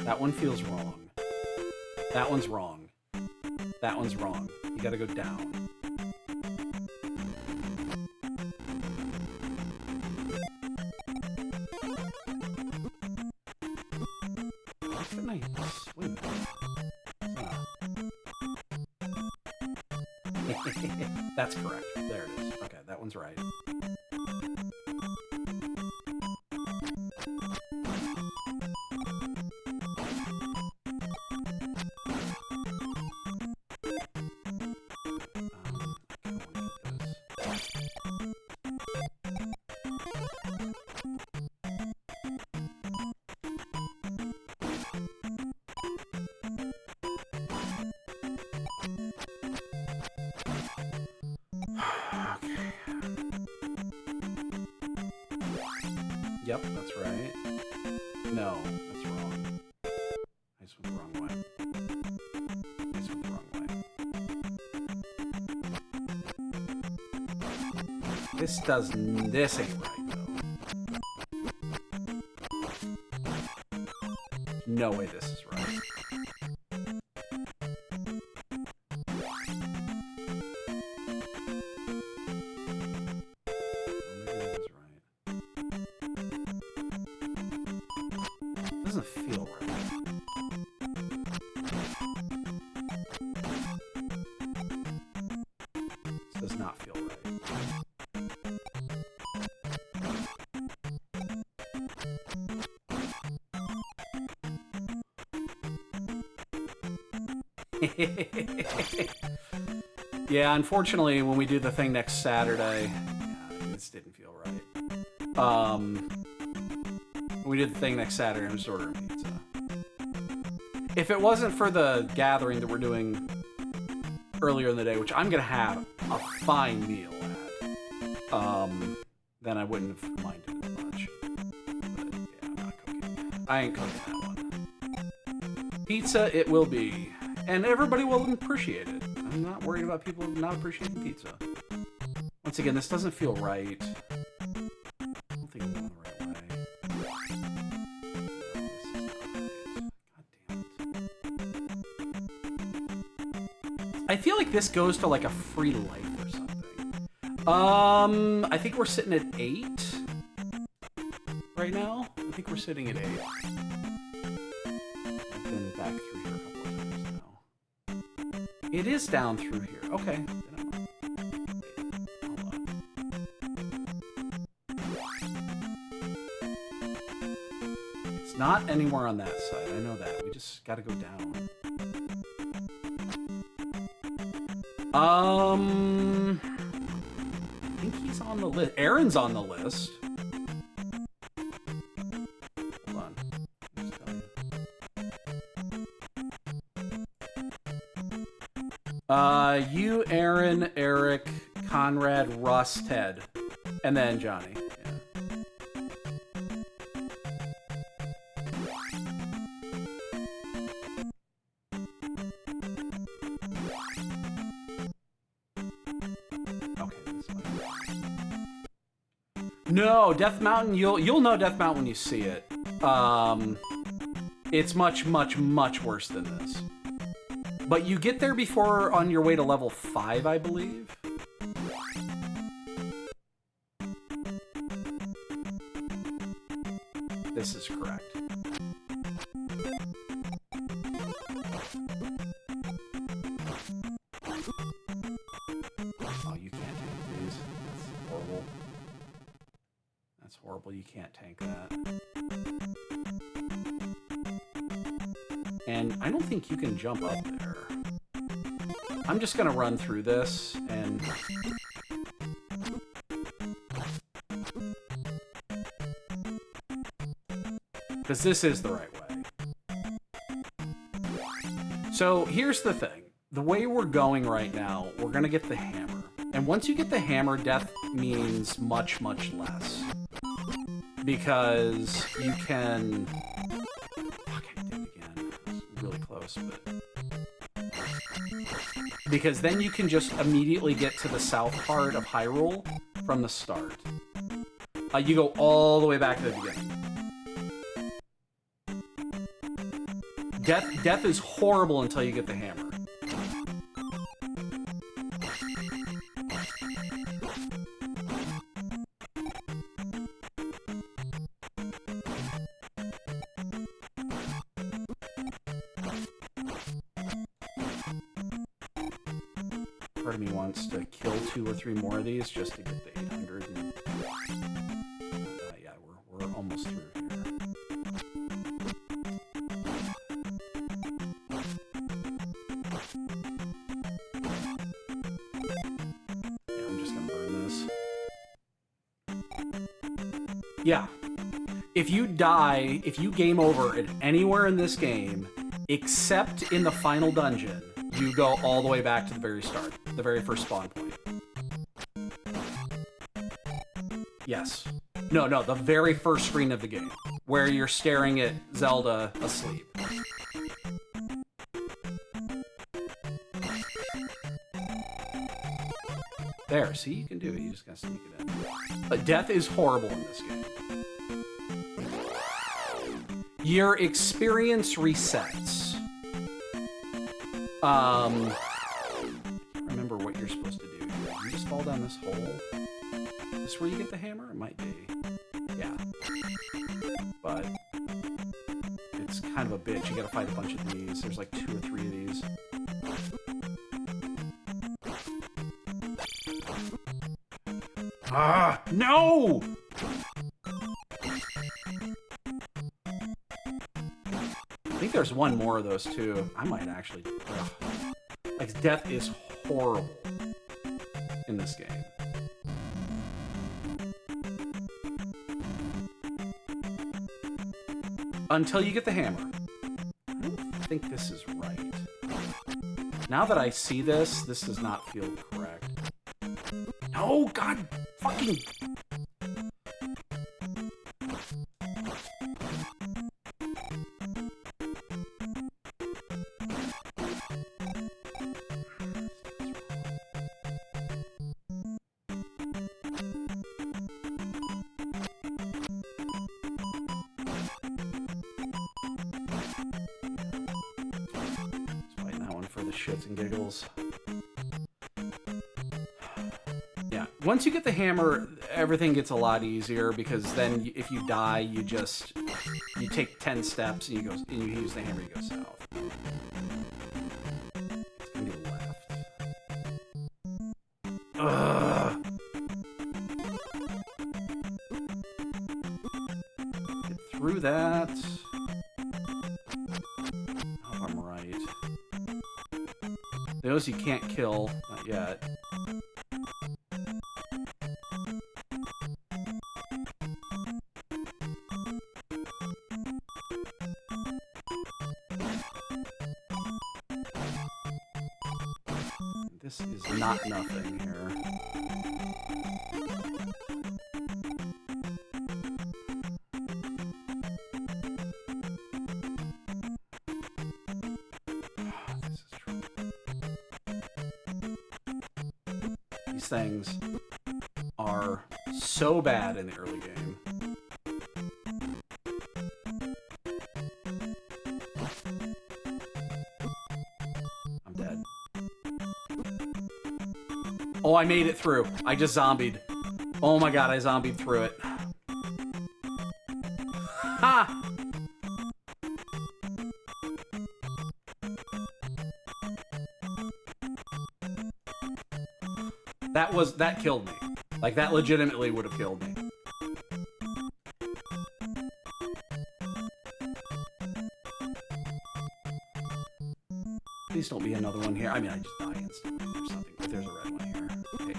A: That one feels wrong. That one's wrong. That one's wrong. You gotta go down. How can I swing? That's correct. There it is. Okay, that one's right. Yep, that's right. No, that's wrong. I just went the wrong way. I just went the wrong way. This ain't right, though. No way this is right. Doesn't feel right. This does not feel right. Yeah, unfortunately, when we do the thing next Saturday, yeah, this didn't feel right. When we did the thing next Saturday, I'm just ordering pizza. If it wasn't for the gathering that we're doing earlier in the day, which I'm gonna have a fine meal at, then I wouldn't have minded as much. But yeah, I'm not cooking. I ain't cooking that one. Pizza, it will be. And everybody will appreciate it. I'm not worried about people not appreciating pizza. Once again, this doesn't feel right. I don't think I'm going the right way. No, this is not right. God damn it. I feel like this goes to like a free life or something. I think we're sitting at 8 right now. I think we're sitting at 8. I've been back through here a couple of times now. It is down through here. Okay. Hold on. It's not anywhere on that side. I know that. We just gotta go down. I think he's on the list. Aaron's on the list. Hold on. Just tell you. You, Aaron, Eric, Conrad, Russ, Ted, and then Johnny. Yeah. Okay, this one. No, Death Mountain. You'll know Death Mountain when you see it. It's much, much, much worse than this. But you get there before on your way to level 5, I believe. This is correct. Oh, you can't tank these. That's horrible. That's horrible. You can't tank that. And I don't think you can jump up there. I'm just gonna run through this and... because this is the right way. So here's the thing. The way we're going right now, we're gonna get the hammer. And once you get the hammer, death means much, much less. Because you can... fuck, I did it again. It's really close, but... because then you can just immediately get to the south part of Hyrule from the start. You go all the way back to the beginning. Death is horrible until you get the hammer. Part of me wants to kill 2 or 3 more of these just to get the 800. And, yeah, we're almost through here. Yeah, I'm just gonna burn this. Yeah. If you die, if you game over at anywhere in this game, except in the final dungeon, you go all the way back to the very start, the very first spawn point. Yes. No, the very first screen of the game, where you're staring at Zelda asleep. There. There, see, you can do it. You just gotta sneak it in. But death is horrible in this game. Your experience resets. Remember what you're supposed to do. You just fall down this hole. Is this where you get the hammer? It might be. Yeah. But it's kind of a bitch. You gotta fight a bunch of these. There's like 2 or 3 of these. Ah, no! I think there's one more of those too. I might actually. Ugh. Like, death is horrible in this game. Until you get the hammer. I don't think this is right. Now that I see this, this does not feel correct. No, God, fucking... Shits and giggles. Yeah, once you get the hammer, everything gets a lot easier, because then if you die, you take 10 steps and you use the hammer, you go south. It's gonna be left. Ugh. Get through that. Those you can't kill, not yet. This is not nothing here. Things are so bad in the early game. I'm dead. Oh, I made it through. I just zombied. Oh my god, I zombied through it. Ha! That killed me. Like, that legitimately would have killed me. Please don't be another one here. I mean, I just die instantly or something. But there's a red one here. Okay.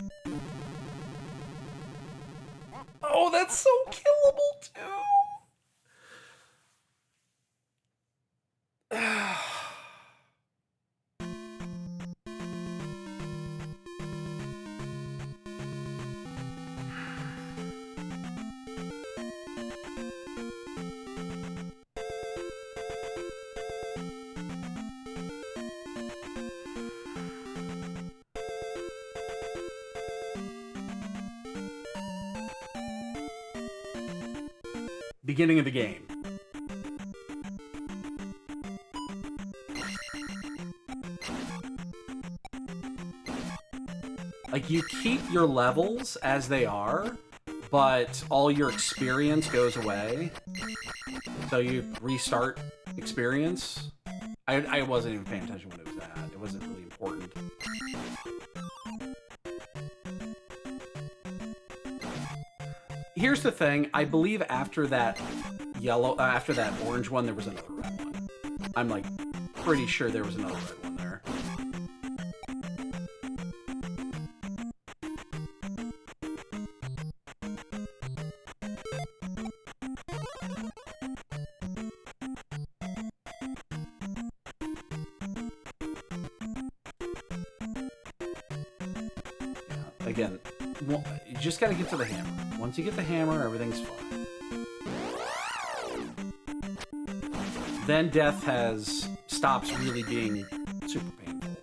A: Oh, that's so killable too. Beginning of the game. Like, you keep your levels as they are, but all your experience goes away. So you restart experience. I wasn't even paying attention when it was that. It wasn't really important. Here's the thing, I believe after that orange one, there was another red one. I'm like pretty sure there was another red one there. Yeah, again, you just gotta get to the hammer. Once you get the hammer, everything's fine. Then death stops really being super painful.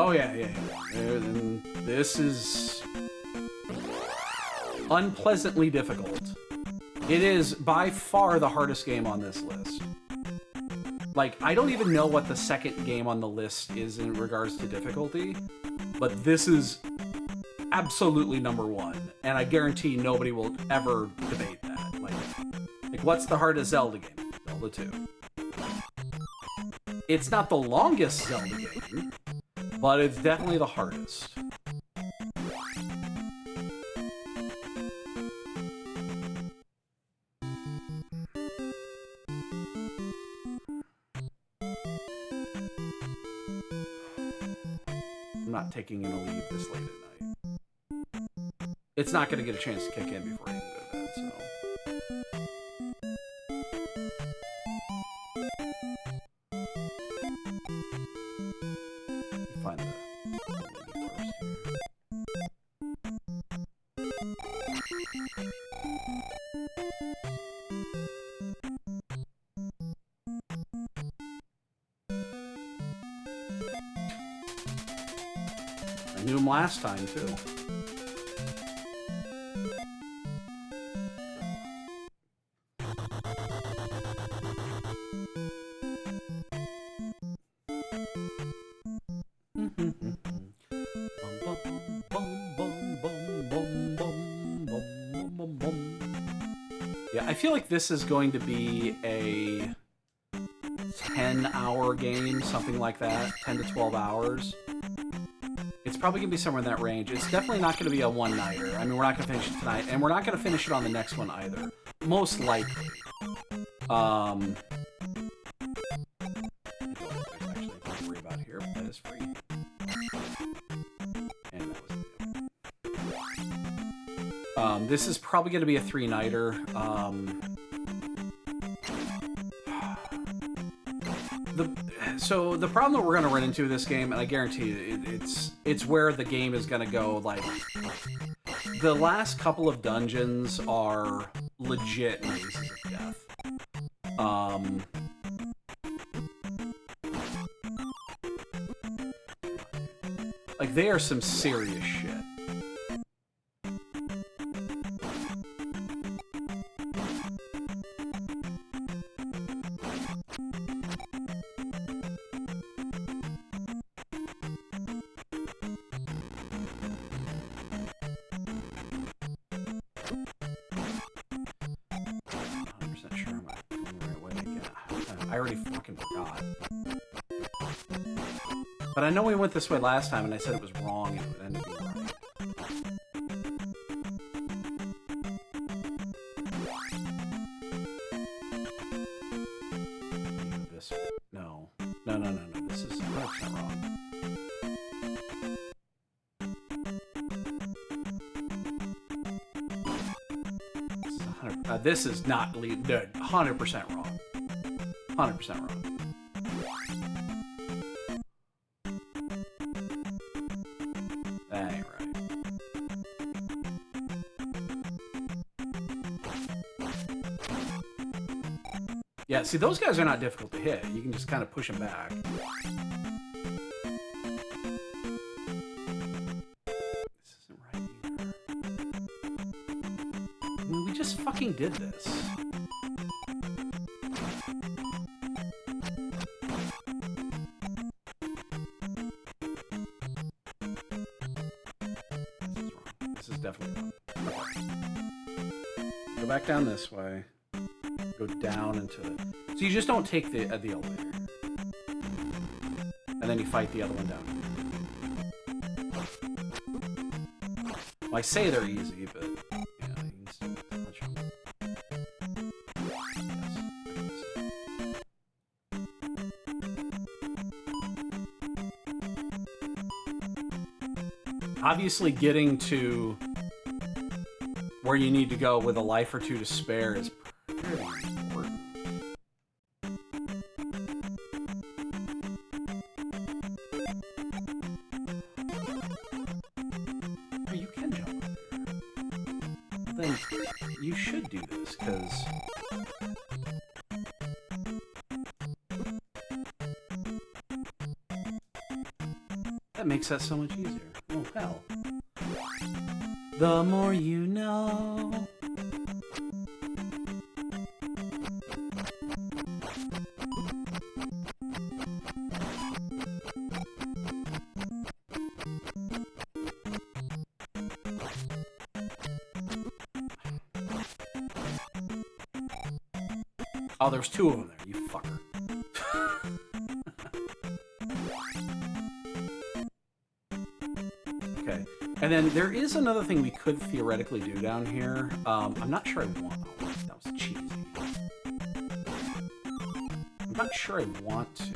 A: Oh, yeah. And this is unpleasantly difficult. It is by far the hardest game on this list. Like, I don't even know what the second game on the list is in regards to difficulty, but this is absolutely number one, and I guarantee nobody will ever debate that. Like what's the hardest Zelda game? Zelda 2. It's not the longest Zelda game, but it's definitely the hardest. I'm not taking in a lead this late at night. It's not going to get a chance to kick in before I even go to bed, so... Find the lady first here. I knew him last time, too. Yeah, I feel like this is going to be a 10-hour game, something like that, 10 to 12 hours. It's probably going to be somewhere in that range. It's definitely not going to be a one-nighter. I mean, we're not going to finish it tonight, and we're not going to finish it on the next one either. Most likely. I don't think there's actually anything to worry about here, but that is free. And that was it. This is probably going to be a 3-nighter. So the problem that we're going to run into with this game, and I guarantee you, it's where the game is going to go, like, the last couple of dungeons are legit mazes of death. Like, they are some serious shit. But I know we went this way last time, and I said it was wrong, and it would end up being right. This way. No. No. This is 100% wrong. This is not 100% wrong. 100% wrong. That ain't right. Yeah, see, those guys are not difficult to hit. You can just kind of push them back. This isn't right either. I mean, we just fucking did this. Back down this way. Go down into it. So you just don't take the elevator. And then you fight the other one down. Well, I say they're easy, but yeah, you can still touch them. Yes. Obviously getting to where you need to go with a life or two to spare is pretty important. Oh, you can jump up here. Then you should do this, because... that may makes that so much easier. Oh, hell. The more you know. Oh, there's two of them there, you fucker. Okay, and then there is another thing we could theoretically do down here. I'm not sure I want... Oh, that was cheesy. I'm not sure I want to.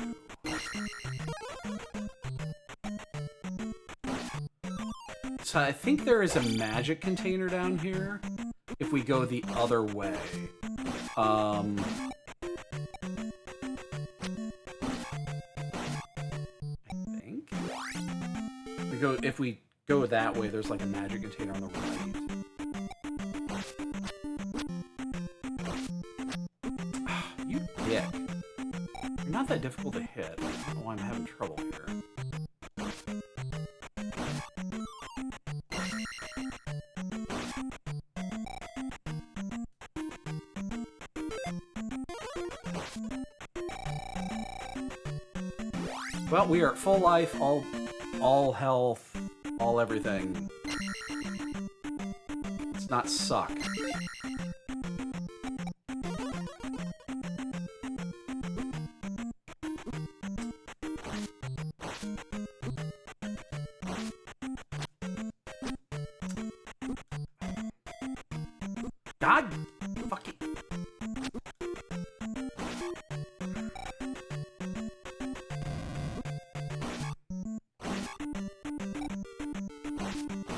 A: So I think there is a magic container down here if we go the other way. I think if we go that way, there's like a magic container on the right. You dick. You're not that difficult to hit. I don't know why I'm having trouble here. Well, we are at full life, all health, all everything. Let's not suck. God fucking...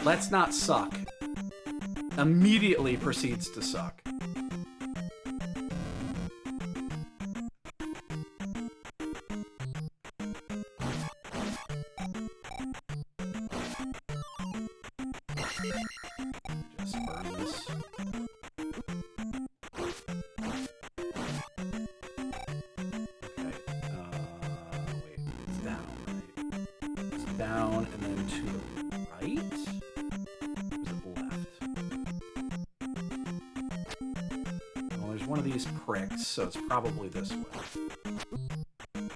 A: Let's not suck. Immediately proceeds to suck. Just burn this. Okay. Wait. It's down, right? It's down and then to the right? One of these pricks, so it's probably this way. Yeah.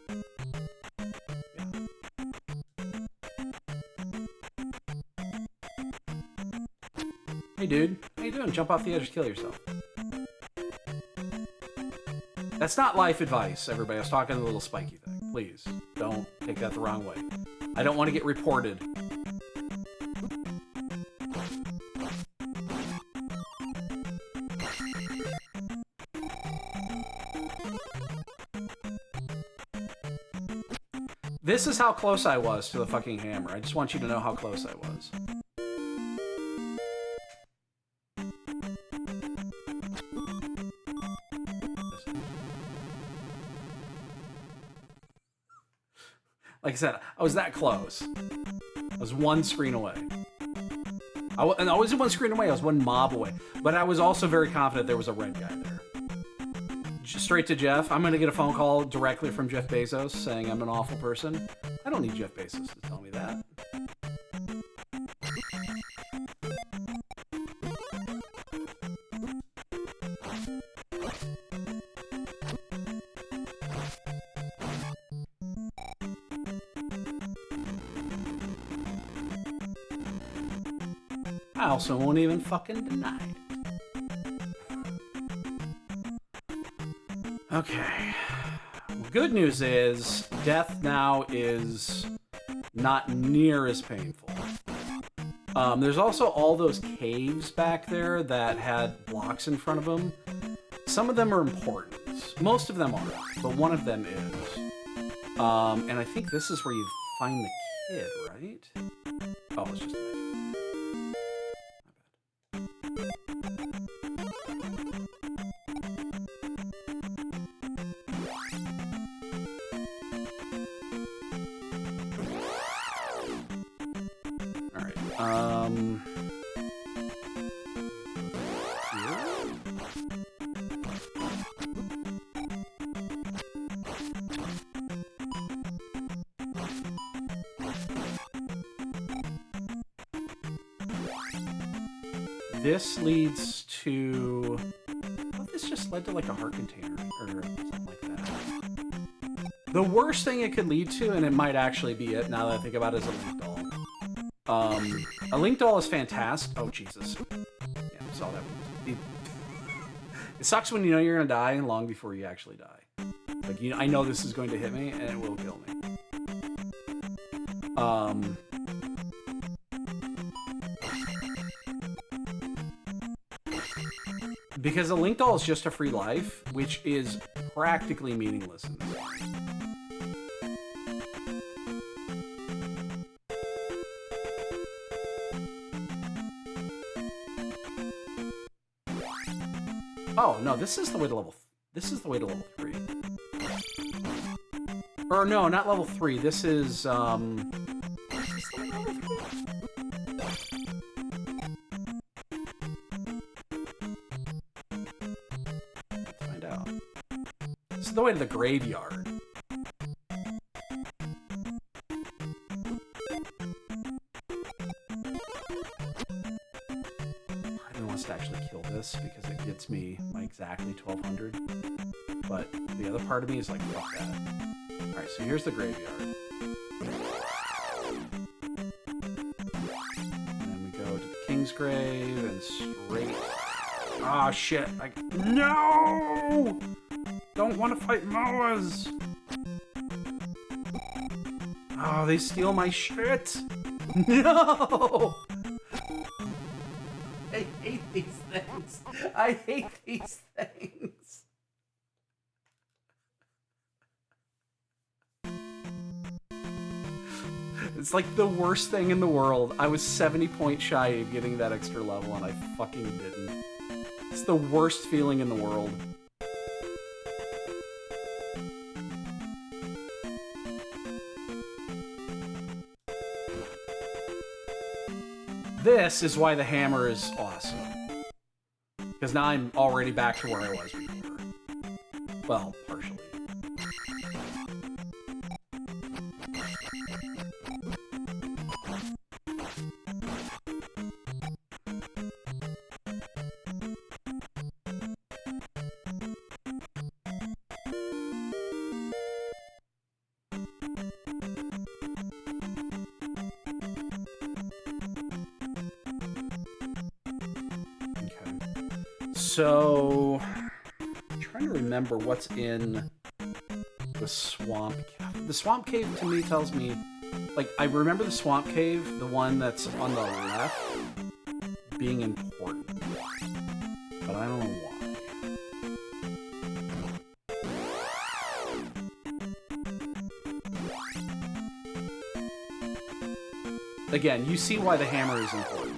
A: Hey dude, how you doing? Jump off the edge, kill yourself. That's not life advice, everybody. I was talking to the little spiky thing. Please, don't take that the wrong way. I don't want to get reported. This is how close I was to the fucking hammer. I just want you to know how close I was. Like I said, I was that close. I was one screen away. And I wasn't one screen away, I was one mob away. But I was also very confident there was a red guy there. Straight to Jeff. I'm going to get a phone call directly from Jeff Bezos saying I'm an awful person. I don't need Jeff Bezos to tell me that. I also won't even fucking deny it. Okay. Good news is, death now is not near as painful. There's also all those caves back there that had blocks in front of them. Some of them are important. Most of them aren't, but one of them is. And I think this is where you find the kid, right? Oh, it's just a magic. this leads to... Well, this just led to like a heart container or something like that. The worst thing it could lead to, and it might actually be it now that I think about it, is a Link doll. A Link doll is fantastic. Oh, Jesus. Yeah, I saw that one. It sucks when you know you're going to die and long before you actually die. Like, I know this is going to hit me and it will kill me. Because a Link doll is just a free life, which is practically meaningless in this game. Oh no, this is the way to level 3. Or no, not level 3. This is level 3? Let's find out. This is the way to the graveyard. To actually kill this because it gets me my exactly 1200, but the other part of me is like, fuck that. Alright, so here's the graveyard. And then we go to the King's Grave and straight... Ah, shit! No! Don't want to fight Moas! Oh, they steal my shit! No! I hate these things. I hate these things. It's like the worst thing in the world. I was 70 points shy of getting that extra level and I fucking didn't. It's the worst feeling in the world. This is why the hammer is awesome. Because now I'm already back to where I was before. Well, partially. So, I'm trying to remember what's in the swamp cave. The swamp cave to me tells me, like, I remember the swamp cave, the one that's on the left, being important. But I don't know why. Again, you see why the hammer is important.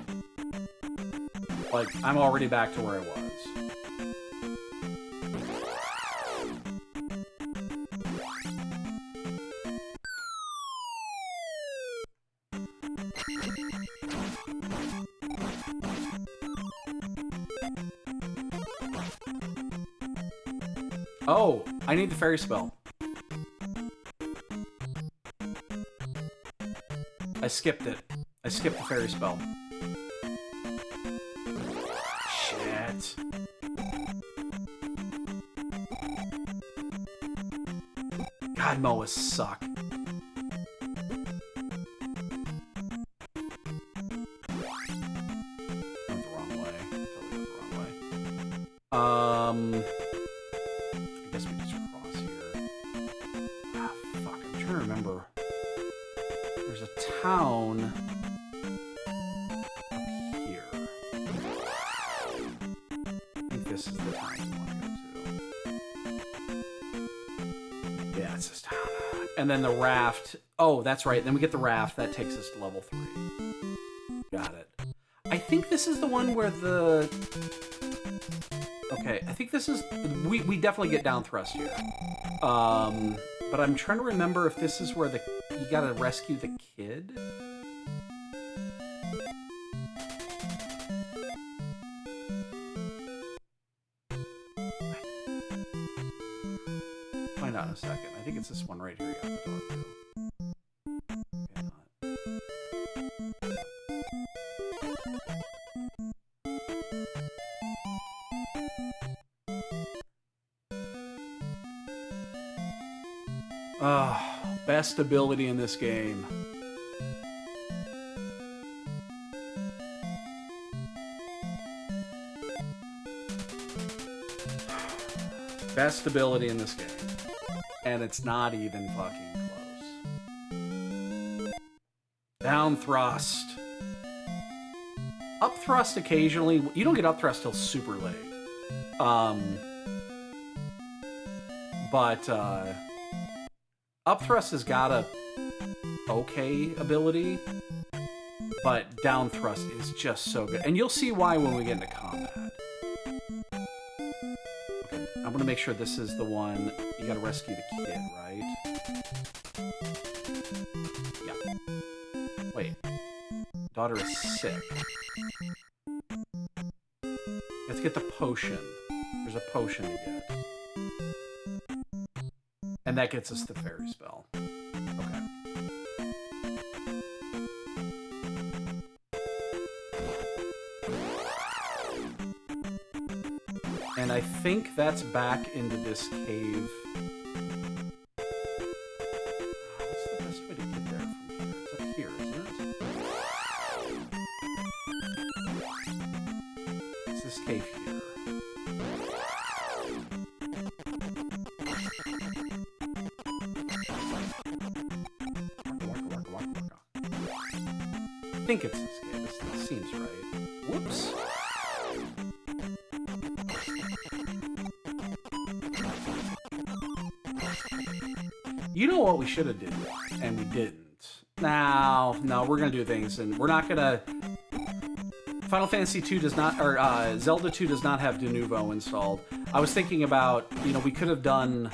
A: Like, I'm already back to where I was. Oh, I need the fairy spell. I skipped it. I skipped the fairy spell. Shit. God, Moas suck. Went the wrong way. Totally went the wrong way. I guess we just cross here. Ah, fuck. I'm trying to remember. There's a town up here. I think this is the town we want to go to. Yeah, it's this town. And then the raft. Oh, that's right. Then we get the raft. That takes us to level 3. Got it. I think this is the one where the... Okay, I think this is... We definitely get down thrust here. But I'm trying to remember if this is where you gotta rescue the kid? Find out in a second. I think it's this one right here you have to talk to. Okay, not. Best ability in this game. Best ability in this game. And it's not even fucking close. Down thrust. Up thrust occasionally. You don't get up thrust till super late. But up thrust has got a okay ability, but down thrust is just so good. And you'll see why when we get into combat. Okay, I'm gonna make sure this is the one. You gotta rescue the kid, right? Yeah. Wait. Daughter is sick. Let's get the potion. There's a potion to get. And that gets us the fairy spell. Okay. And I think that's back into this cave. What's the best way to get there from here? It's up here, isn't it? It's this cave here. I think it's this game. This seems right. Whoops. You know what we should have did, and we didn't. No, we're gonna do things, and we're not gonna. Final Fantasy 2 does not, or Zelda 2 does not have De Nouveau installed. I was thinking about, we could have done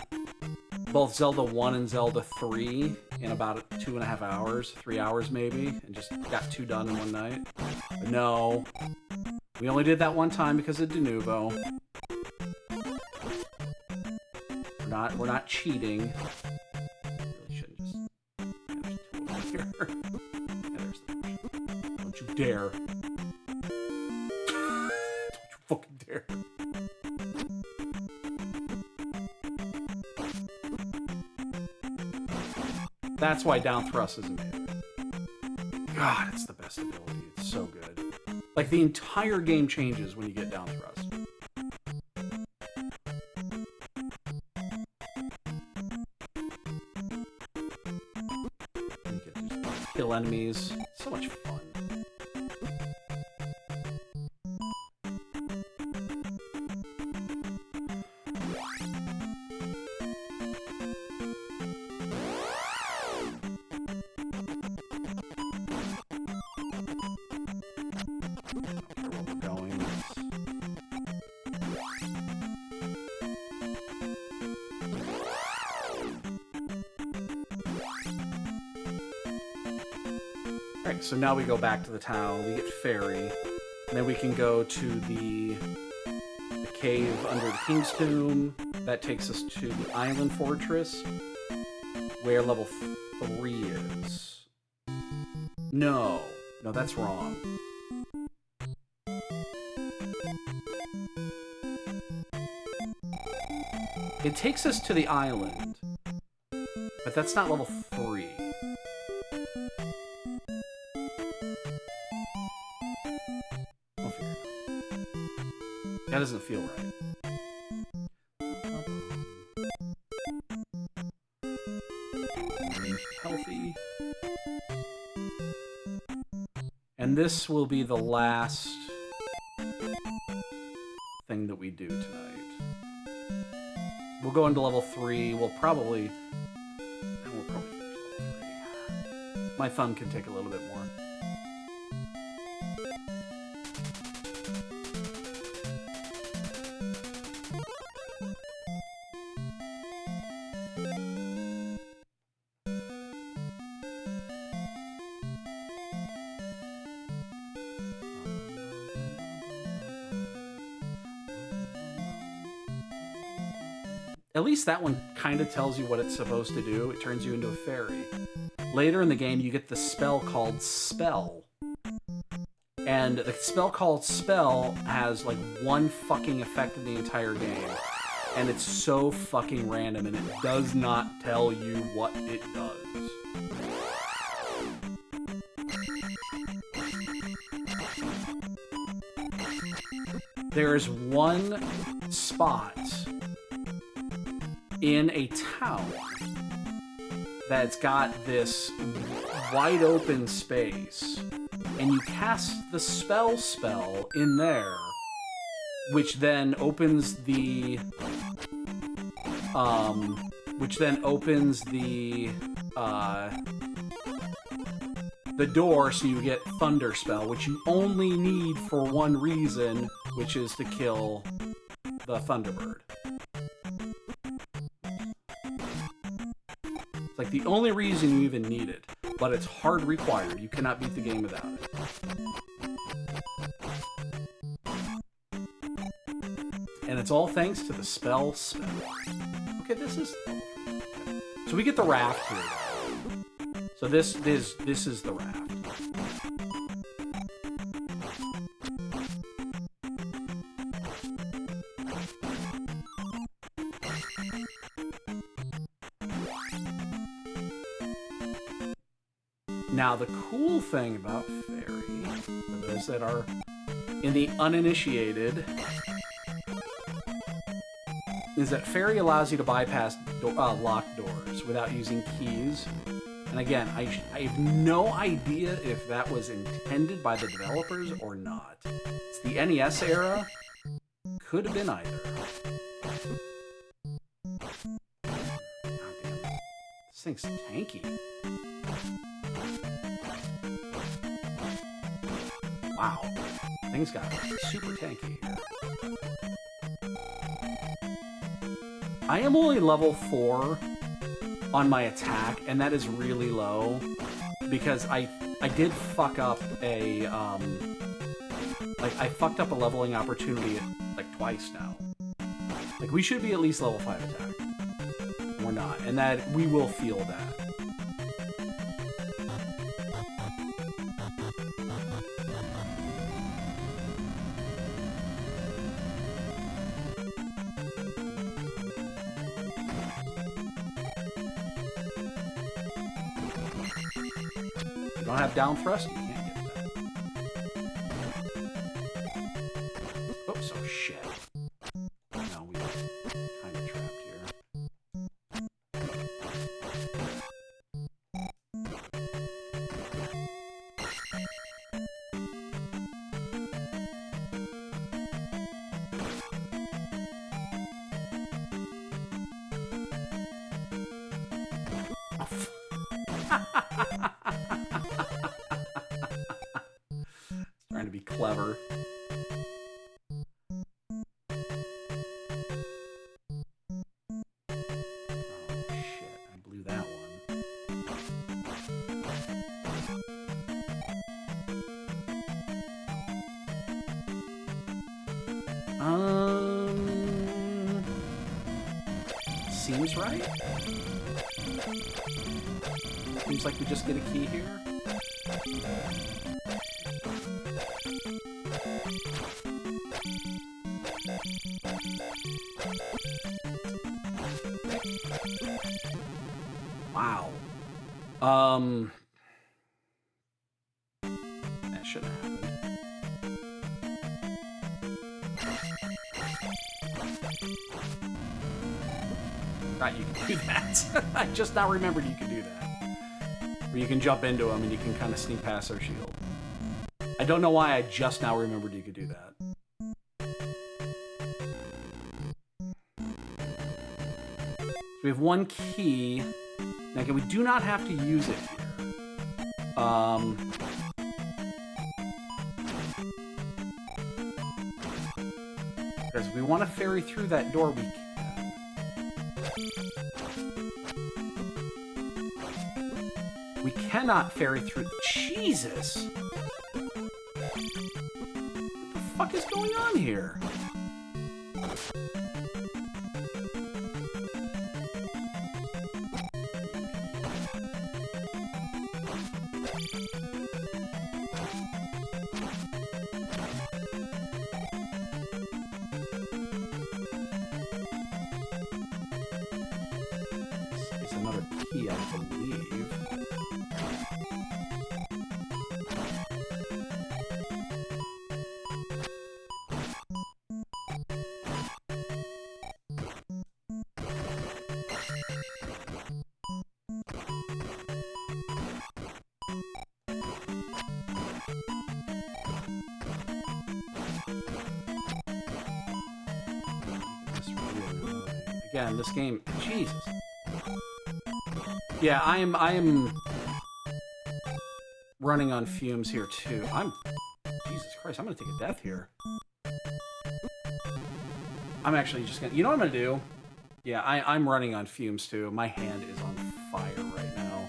A: both Zelda 1 and Zelda 3 in about 2.5 hours, 3 hours maybe, and just got 2 done in one night. But no, we only did that one time because of De Nouveau. We're not cheating. Really shouldn't just. There's 2 over here. Yeah, there's the. Don't you dare! Don't you fucking dare! That's why down thrust is amazing. God, it's the best ability. It's so good. Like, the entire game changes when you get down thrust. You get to just kill enemies. It's so much fun. Alright, so now we go back to the town, we get Fairy, and then we can go to the cave under the King's Tomb. That takes us to the Island Fortress, where level 3 is. No, that's wrong. It takes us to the island, but that's not level 3. We'll figure it out. That doesn't feel right. Healthy. And this will be the last thing that we do tonight. We'll go into level 3. We'll probably finish level 3. My thumb can take a little bit more. At least that one kind of tells you what it's supposed to do. It turns you into a fairy. Later in the game, you get the spell called Spell. And the spell called Spell has like one fucking effect in the entire game. and it's so fucking random, and it does not tell you what it does. There's one spot in a town that's got this wide open space, and you cast the spell in there, which then opens the door, so you get Thunder Spell, which you only need for one reason, which is to kill the Thunderbird. It's like the only reason you even need it, but it's hard required. You cannot beat the game without it. And it's all thanks to the spell. Okay, this is... So we get the raft here, though. So this is the raft. Now, the cool thing about Fairy, for those that are in the uninitiated, is that Fairy allows you to bypass locked doors without using keys. And again, I have no idea if that was intended by the developers or not. It's the NES era. Could have been either. Oh, damn. This thing's tanky. Wow. Things got super tanky here. I am only level 4 on my attack, and that is really low because I did fuck up a I fucked up a leveling opportunity like twice now. Like, we should be at least level 5 attack. We're not, and that we will feel that. If you don't have down thrust, you can't get that. Oops, oh shit. No, we got kind of trapped here. Trying to be clever. Oh shit, I blew that one. Seems right. Seems like we just get a key here. Wow. That shouldn't have happened. Right, you can do that. I just now remembered you can do that. Where you can jump into them and you can kind of sneak past their shield. I don't know why I just now remembered you could do that. So we have one key. Now again, we do not have to use it here. Because if we want to ferry through that door, we can. We cannot ferry through. Jesus! What the fuck is going on here? key, I believe. Again, this game, Jesus. Yeah, I am running on fumes here too. Jesus Christ, I'm gonna take a death here. I'm actually just gonna, you know what I'm gonna do? Yeah, I'm running on fumes too. My hand is on fire right now.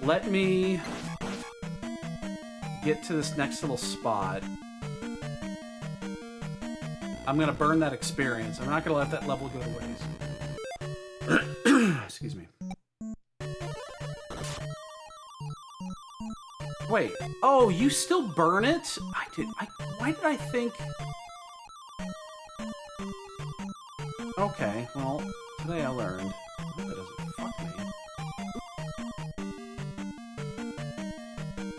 A: Let me get to this next little spot. I'm gonna burn that experience. I'm not gonna let that level go to waste. Excuse me. Wait. Oh, you still burn it? Why did I think... Okay, well, today I learned. That doesn't fuck me.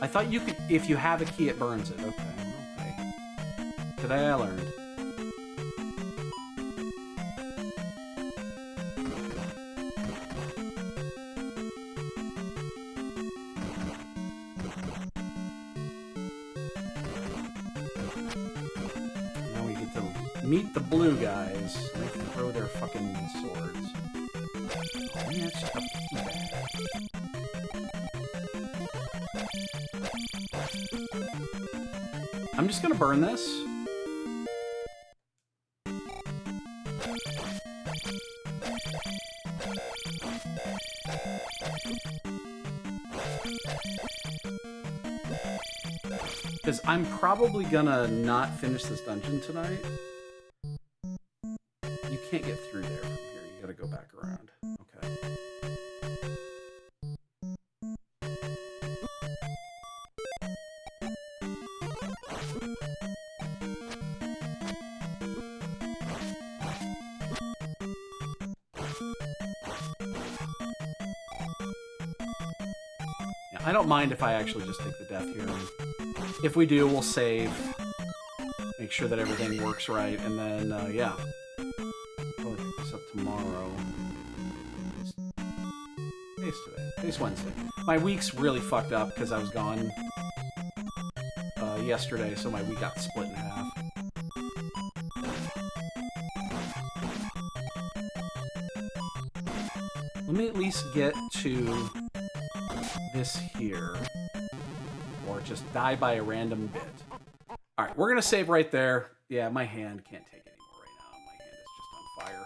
A: I thought you could... If you have a key, it burns it. Okay. Today I learned. Meet the blue guys. They can throw their fucking swords. Oh, man, that's just a key bag. I'm just gonna burn this. Because I'm probably gonna not finish this dungeon tonight. You can't get through there from here. You gotta go back around. Okay. Yeah, I don't mind if I actually just take the death here. If we do, we'll save. Make sure that everything works right, and then, yeah. I'll pick this up tomorrow. Today's today. Today's Wednesday. My week's really fucked up because I was gone yesterday, so my week got split in half. Let me at least get to this here. Or just die by a random bit. Alright, we're gonna save right there. Yeah, my hand can't take it anymore right now. My hand is just on fire.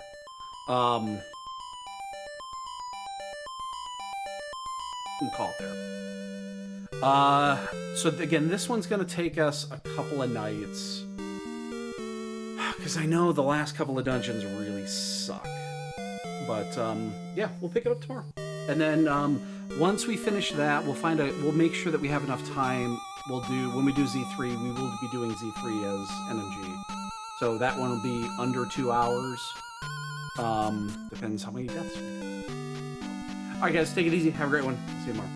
A: We'll call it there. So again, this one's gonna take us a couple of nights. Because I know the last couple of dungeons really suck. But, yeah, we'll pick it up tomorrow. And then, once we finish that, we'll make sure that we have enough time. When we do Z3, we will be doing Z3 as NMG. So that one will be under 2 hours. Depends how many deaths we do. Alright guys, take it easy. Have a great one. See you tomorrow.